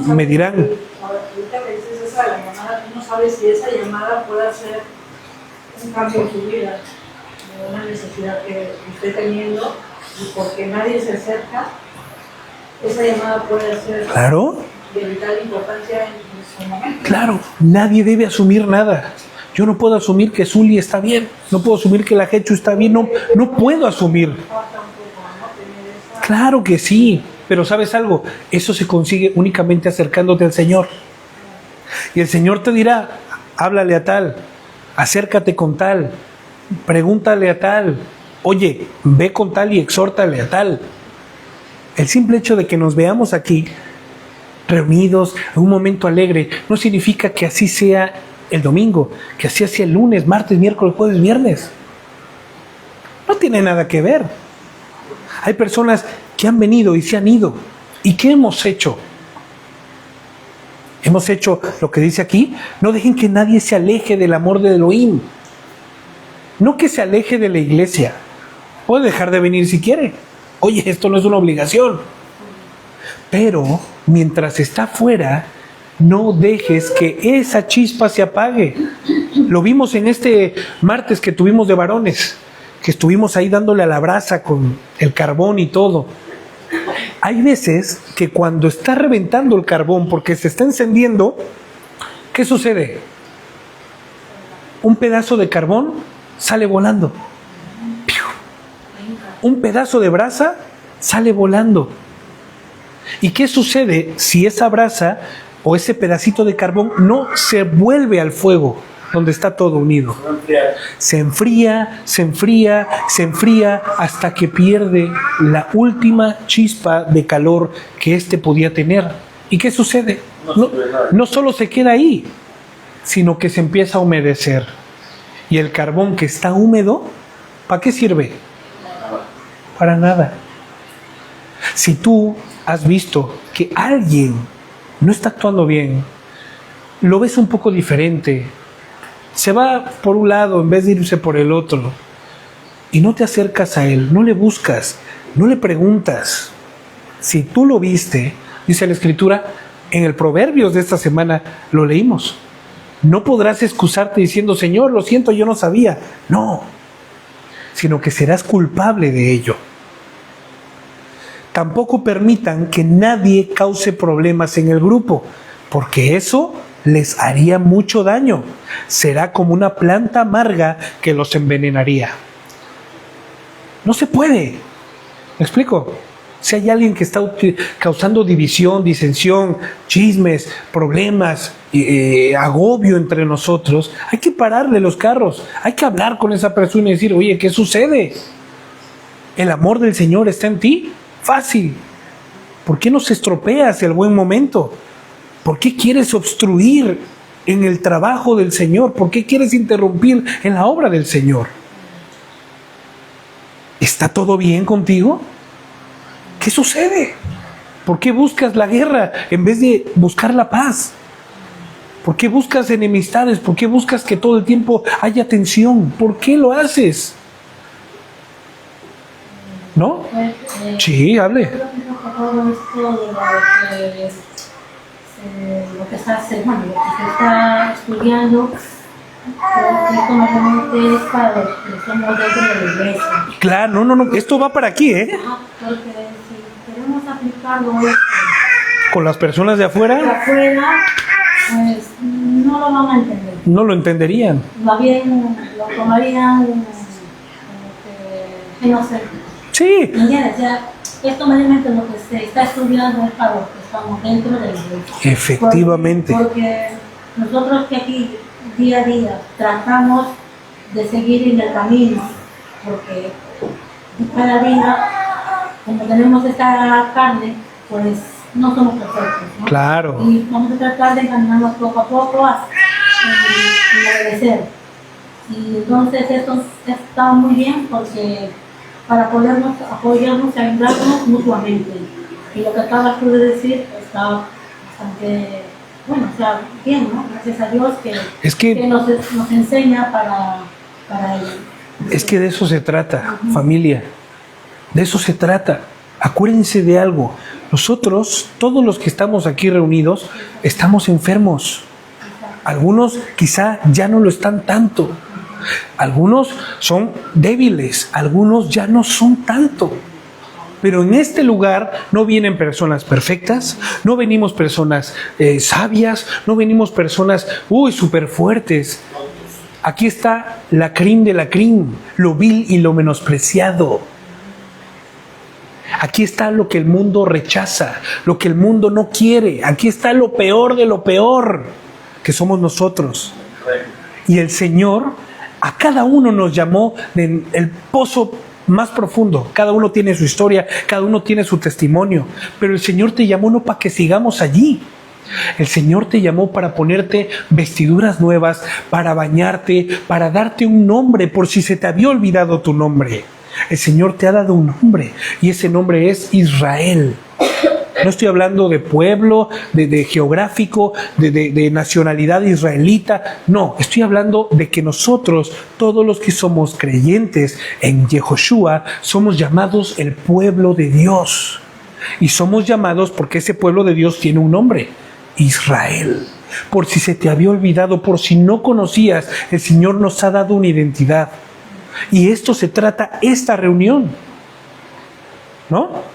Me dirán... Ahorita que dices esa la llamada, tú no sabes si esa llamada puede hacer un cambio en su vida, de una necesidad que esté teniendo, y porque nadie se acerca, esa llamada puede ser Claro, de vital importancia en su momento. claro. Nadie debe asumir nada. Yo no puedo asumir que Zuli está bien. No puedo asumir que la Jechu está bien. No puedo asumir. Claro que sí. Pero ¿sabes algo? Eso se consigue únicamente acercándote al Señor. Y el Señor te dirá: háblale a tal, acércate con tal, pregúntale a tal, oye, ve con tal y exhórtale a tal. El simple hecho de que nos veamos aquí, reunidos en un momento alegre, no significa que así sea el domingo, que así sea el lunes, martes, miércoles, jueves, viernes. No tiene nada que ver. Hay personas que han venido y se han ido. ¿Y qué hemos hecho? Hemos hecho lo que dice aquí: no dejen que nadie se aleje del amor de Elohim. No que se aleje de la iglesia. Puede dejar de venir si quiere. Oye, esto no es una obligación. Pero mientras está fuera, no dejes que esa chispa se apague. Lo vimos en este martes que tuvimos de varones, que estuvimos ahí dándole a la brasa con el carbón y todo. Hay veces que cuando está reventando el carbón porque se está encendiendo, ¿qué sucede? Un pedazo de carbón sale volando. ¡Piu! Un pedazo de brasa sale volando. ¿Y qué sucede si esa brasa o ese pedacito de carbón no se vuelve al fuego? donde está todo unido. Se enfría, se enfría, se enfría hasta que pierde la última chispa de calor que éste podía tener. ¿Y qué sucede? No solo se queda ahí, sino que se empieza a humedecer. Y el carbón que está húmedo, ¿para qué sirve? Para nada. Si tú has visto que alguien no está actuando bien, lo ves un poco diferente, se va por un lado en vez de irse por el otro, y no te acercas a él, no le buscas, no le preguntas. Si tú lo viste, dice la Escritura, en el Proverbios de esta semana lo leímos, no podrás excusarte diciendo, Señor, lo siento, yo no sabía. No, sino que serás culpable de ello. Tampoco permitan que nadie cause problemas en el grupo, porque eso les haría mucho daño. Será como una planta amarga que los envenenaría. No se puede. ¿Me explico? Si hay alguien que está causando división, disensión, chismes, problemas, agobio entre nosotros, hay que pararle los carros, hay que hablar con esa persona y decir, oye, ¿qué sucede? ¿El amor del Señor está en ti? Fácil. ¿Por qué nos estropeas el buen momento? ¿Por qué quieres obstruir en el trabajo del Señor? ¿Por qué quieres interrumpir en la obra del Señor? ¿Está todo bien contigo? ¿Qué sucede? ¿Por qué buscas la guerra en vez de buscar la paz? ¿Por qué buscas enemistades? ¿Por qué buscas que todo el tiempo haya tensión? ¿Por qué lo haces? ¿No? Sí, hable. Yo creo que todo esto de lo que está bueno, lo que se está estudiando, esto normalmente es para los que somos dentro de la iglesia. Claro, no, esto va para aquí, ¿eh? Porque si queremos aplicarlo Con las personas de de afuera, afuera, pues no lo van a entender. no lo entenderían. Más bien lo tomarían como que no sé. Sí, ¿Me entiendes? Ya, esto mayormente lo que se está estudiando es para los que estamos dentro de la iglesia. efectivamente. Porque nosotros que aquí día a día tratamos de seguir en el camino, porque cada día, como tenemos esta carne, pues no somos perfectos, ¿no? Claro. Y vamos a tratar de encaminarnos poco a poco en obedecer. Y entonces esto está muy bien porque para podernos apoyarnos y ayudarnos mutuamente. Y lo que acabas tú de decir está bastante, bueno, o sea, bien, ¿no? Gracias a Dios que nos enseña para ello. Es que de eso se trata, familia. De eso se trata. Acuérdense de algo. Nosotros, todos los que estamos aquí reunidos, estamos enfermos. Algunos quizá ya no lo están tanto. Algunos son débiles, algunos ya no son tanto. Pero en este lugar no vienen personas perfectas, no venimos personas sabias, no venimos personas súper fuertes. Aquí está la crin de la crin, lo vil y lo menospreciado. Aquí está lo que el mundo rechaza, lo que el mundo no quiere. Aquí está lo peor de lo peor, que somos nosotros. Y el Señor a cada uno nos llamó del pozo más profundo. Cada uno tiene su historia, cada uno tiene su testimonio. Pero el Señor te llamó no para que sigamos allí. El Señor te llamó para ponerte vestiduras nuevas, para bañarte, para darte un nombre por si se te había olvidado tu nombre. El Señor te ha dado un nombre y ese nombre es Israel. No estoy hablando de pueblo, de geográfico, de nacionalidad israelita. No, estoy hablando de que nosotros, todos los que somos creyentes en Yehoshua, somos llamados el pueblo de Dios. Y somos llamados porque ese pueblo de Dios tiene un nombre, Israel. Por si se te había olvidado, por si no conocías, el Señor nos ha dado una identidad. Y esto se trata esta reunión, ¿no?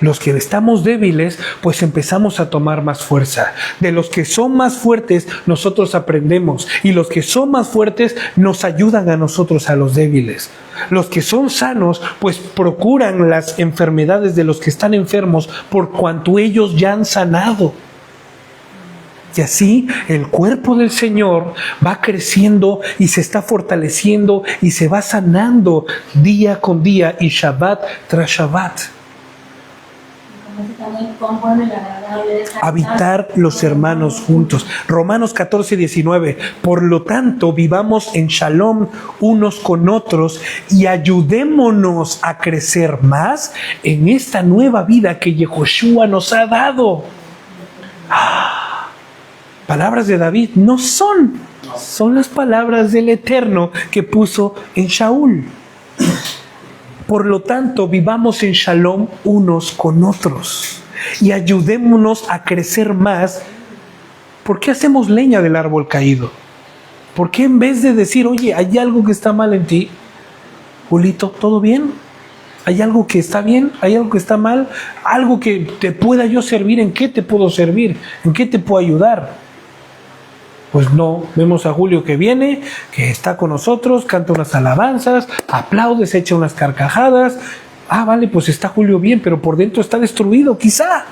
Los que estamos débiles, pues empezamos a tomar más fuerza. De los que son más fuertes, nosotros aprendemos. Y los que son más fuertes, nos ayudan a nosotros, a los débiles. Los que son sanos, pues procuran las enfermedades de los que están enfermos, por cuanto ellos ya han sanado. Y así el cuerpo del Señor va creciendo y se está fortaleciendo y se va sanando día con día y Shabbat tras Shabbat. Habitar los hermanos juntos. Romanos 14:19. Por lo tanto, vivamos en shalom unos con otros y ayudémonos a crecer más en esta nueva vida que Yehoshua nos ha dado. Palabras de David no son las palabras del Eterno que puso en Shaul. Por lo tanto, vivamos en shalom unos con otros y ayudémonos a crecer más. ¿Por qué hacemos leña del árbol caído? ¿Por qué en vez de decir, oye, hay algo que está mal en ti, Julito, ¿todo bien? ¿Hay algo que está bien? ¿Hay algo que está mal? ¿Algo que te pueda yo servir? ¿En qué te puedo servir? ¿En qué te puedo ayudar? Pues no, vemos a Julio que viene, que está con nosotros, canta unas alabanzas, aplaude, se echa unas carcajadas. Vale, pues está Julio bien, pero por dentro está destruido, quizá.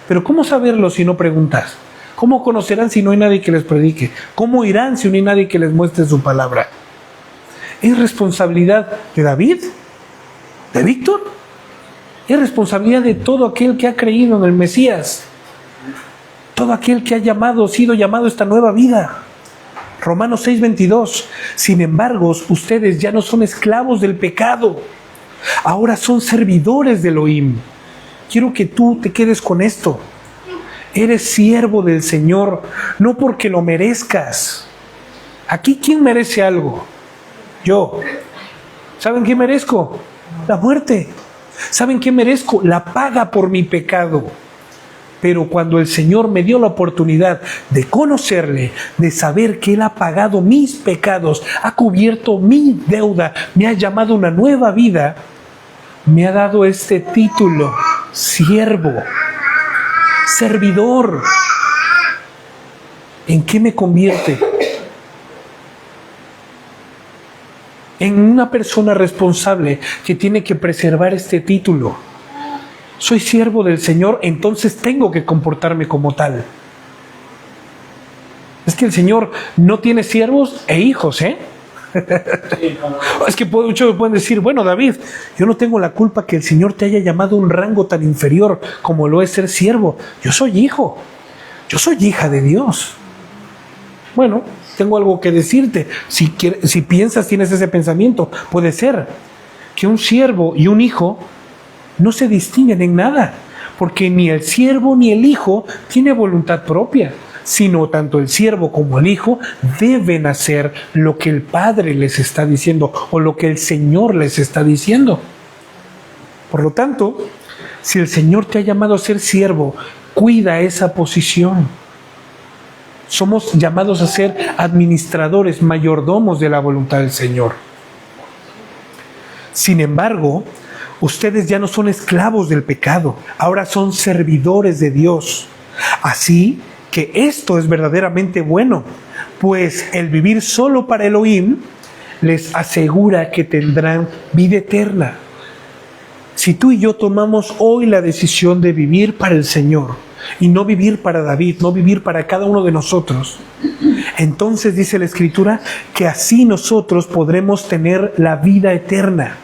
Pero ¿cómo saberlo si no preguntas? ¿Cómo conocerán si no hay nadie que les predique? ¿Cómo irán si no hay nadie que les muestre su palabra? ¿Es responsabilidad de David? ¿De Víctor? Es responsabilidad de todo aquel que ha creído en el Mesías. Todo aquel que ha sido llamado a esta nueva vida. Romanos 6:22. Sin embargo, ustedes ya no son esclavos del pecado. Ahora son servidores de Elohim. Quiero que tú te quedes con esto. Eres siervo del Señor, no porque lo merezcas. Aquí, ¿quién merece algo? Yo. ¿Saben qué merezco? La muerte. ¿Saben qué merezco? La paga por mi pecado. Pero cuando el Señor me dio la oportunidad de conocerle, de saber que Él ha pagado mis pecados, ha cubierto mi deuda, me ha llamado a una nueva vida, me ha dado este título, siervo, servidor. ¿En qué me convierte? En una persona responsable que tiene que preservar este título. Soy siervo del Señor, entonces tengo que comportarme como tal. Es que el Señor no tiene siervos e hijos, ¿eh? Es que muchos pueden decir, bueno, David, yo no tengo la culpa que el Señor te haya llamado a un rango tan inferior como lo es ser siervo. Yo soy hijo, yo soy hija de Dios. Bueno, tengo algo que decirte. Si piensas, tienes ese pensamiento, puede ser que un siervo y un hijo no se distinguen en nada, porque ni el siervo ni el hijo tiene voluntad propia, sino tanto el siervo como el hijo deben hacer lo que el Padre les está diciendo o lo que el Señor les está diciendo. Por lo tanto, si el Señor te ha llamado a ser siervo, cuida esa posición. Somos llamados a ser administradores, mayordomos de la voluntad del Señor. Sin embargo, ustedes ya no son esclavos del pecado, ahora son servidores de Dios. Así que esto es verdaderamente bueno, pues el vivir solo para Elohim les asegura que tendrán vida eterna. Si tú y yo tomamos hoy la decisión de vivir para el Señor y no vivir para David, no vivir para cada uno de nosotros, entonces dice la Escritura que así nosotros podremos tener la vida eterna.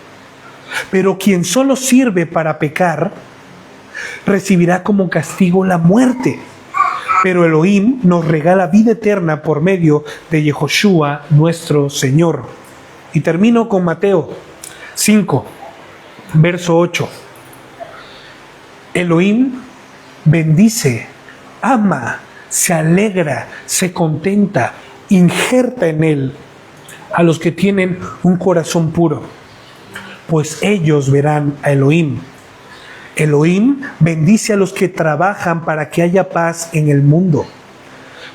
Pero quien solo sirve para pecar, recibirá como castigo la muerte. Pero Elohim nos regala vida eterna por medio de Yehoshua, nuestro Señor. Y termino con Mateo 5, verso 8. Elohim bendice, ama, se alegra, se contenta, injerta en él a los que tienen un corazón puro, pues ellos verán a Elohim. Elohim bendice a los que trabajan para que haya paz en el mundo,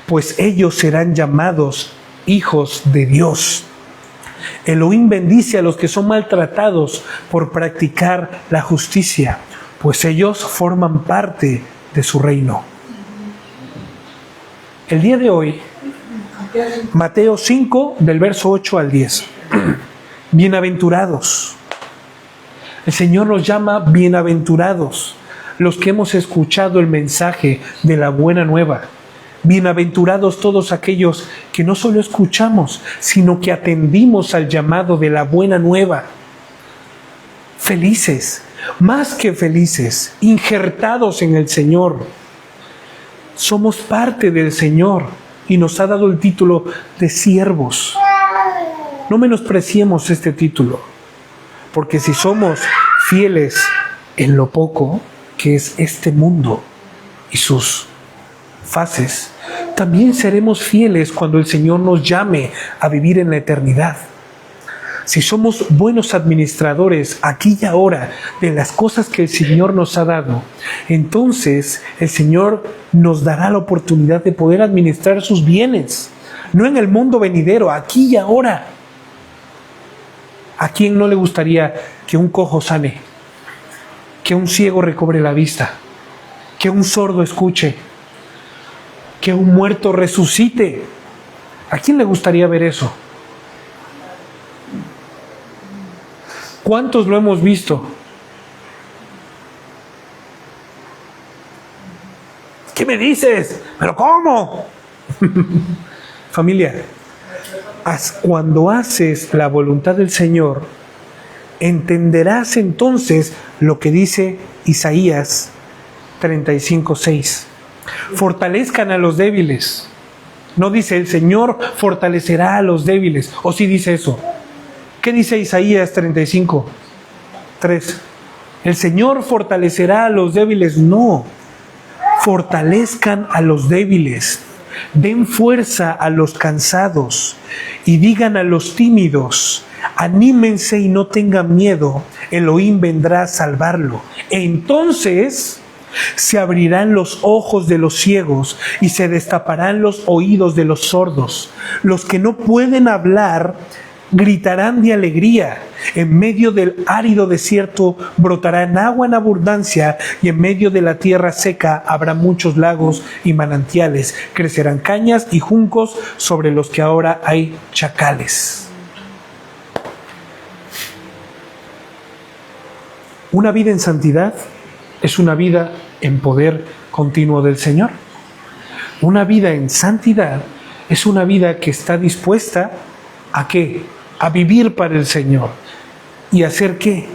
pues ellos serán llamados hijos de Dios. Elohim bendice a los que son maltratados por practicar la justicia, pues ellos forman parte de su reino. El día de hoy, Mateo 5, del verso 8 al 10. Bienaventurados. El Señor nos llama bienaventurados los que hemos escuchado el mensaje de la buena nueva. Bienaventurados todos aquellos que no solo escuchamos, sino que atendimos al llamado de la buena nueva. Felices, más que felices, injertados en el Señor. Somos parte del Señor y nos ha dado el título de siervos. No menospreciemos este título, porque si somos fieles en lo poco, que es este mundo y sus fases, también seremos fieles cuando el Señor nos llame a vivir en la eternidad. Si somos buenos administradores aquí y ahora de las cosas que el Señor nos ha dado, entonces el Señor nos dará la oportunidad de poder administrar sus bienes, no en el mundo venidero, aquí y ahora. ¿A quién no le gustaría que un cojo sane, que un ciego recobre la vista, que un sordo escuche, que un muerto resucite? ¿A quién le gustaría ver eso? ¿Cuántos lo hemos visto? ¿Qué me dices? ¿Pero cómo? Familia, cuando haces la voluntad del Señor, entenderás entonces lo que dice Isaías 35:6. Fortalezcan a los débiles. No dice el Señor fortalecerá a los débiles. ¿O sí dice eso? ¿Qué dice Isaías 35:3? ¿El Señor fortalecerá a los débiles? No. Fortalezcan a los débiles. Den fuerza a los cansados y digan a los tímidos, anímense y no tengan miedo, Elohim vendrá a salvarlo. Entonces se abrirán los ojos de los ciegos y se destaparán los oídos de los sordos. Los que no pueden hablar gritarán de alegría. En medio del árido desierto brotarán agua en abundancia y en medio de la tierra seca habrá muchos lagos y manantiales. Crecerán cañas y juncos sobre los que ahora hay chacales. Una vida en santidad es una vida en poder continuo del Señor. Una vida en santidad es una vida que está dispuesta ¿a qué? A vivir para el Señor. ¿Y a ser qué?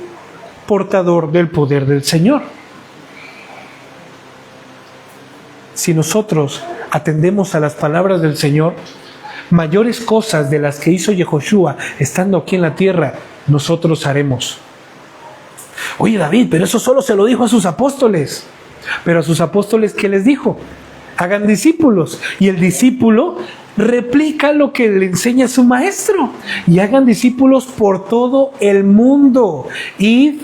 Portador del poder del Señor. Si nosotros atendemos a las palabras del Señor, mayores cosas de las que hizo Yehoshua estando aquí en la tierra, nosotros haremos. Oye David, pero eso solo se lo dijo a sus apóstoles. Pero a sus apóstoles, ¿qué les dijo? Hagan discípulos. Y el discípulo replica lo que le enseña su maestro. Y hagan discípulos por todo el mundo. Id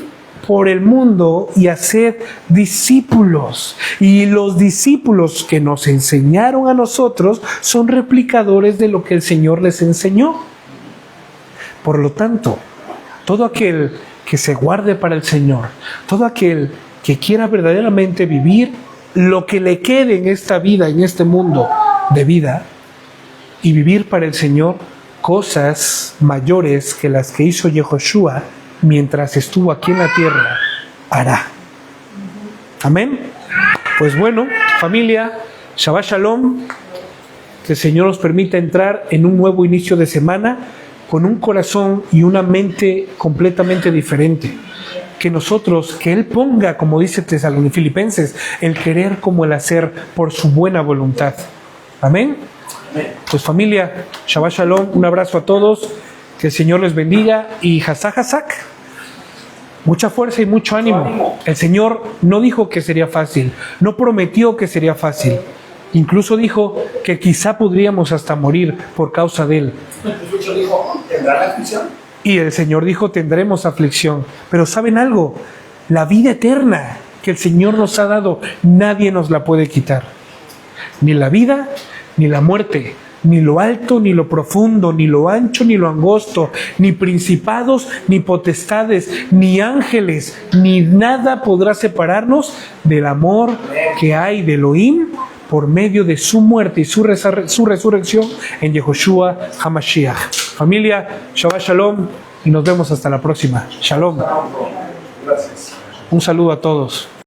por el mundo y haced discípulos. Y los discípulos que nos enseñaron a nosotros son replicadores de lo que el Señor les enseñó. Por lo tanto, todo aquel que se guarde para el Señor, todo aquel que quiera verdaderamente vivir lo que le quede en esta vida, en este mundo de vida, y vivir para el Señor cosas mayores que las que hizo Yehoshua mientras estuvo aquí en la tierra, hará. Amén. Pues bueno, familia, Shabbat Shalom, que el Señor nos permita entrar en un nuevo inicio de semana con un corazón y una mente completamente diferente. Que nosotros, que Él ponga, como dice Filipenses, el querer como el hacer por su buena voluntad. Amén. Pues familia, Shabbat Shalom, un abrazo a todos, que el Señor les bendiga y Hazak Hazak. Mucha fuerza y mucho ánimo. El Señor no dijo que sería fácil, no prometió que sería fácil. Incluso dijo que quizá podríamos hasta morir por causa de Él. Incluso dijo, ¿tendrán aflicción? Y el Señor dijo, tendremos aflicción. Pero ¿saben algo? La vida eterna que el Señor nos ha dado, nadie nos la puede quitar. Ni la vida, ni la muerte, ni lo alto, ni lo profundo, ni lo ancho, ni lo angosto, ni principados, ni potestades, ni ángeles, ni nada podrá separarnos del amor que hay de Elohim por medio de su muerte y su resurrección en Yehoshua HaMashiach. Familia, Shabbat Shalom y nos vemos hasta la próxima. Shalom. Gracias. Un saludo a todos.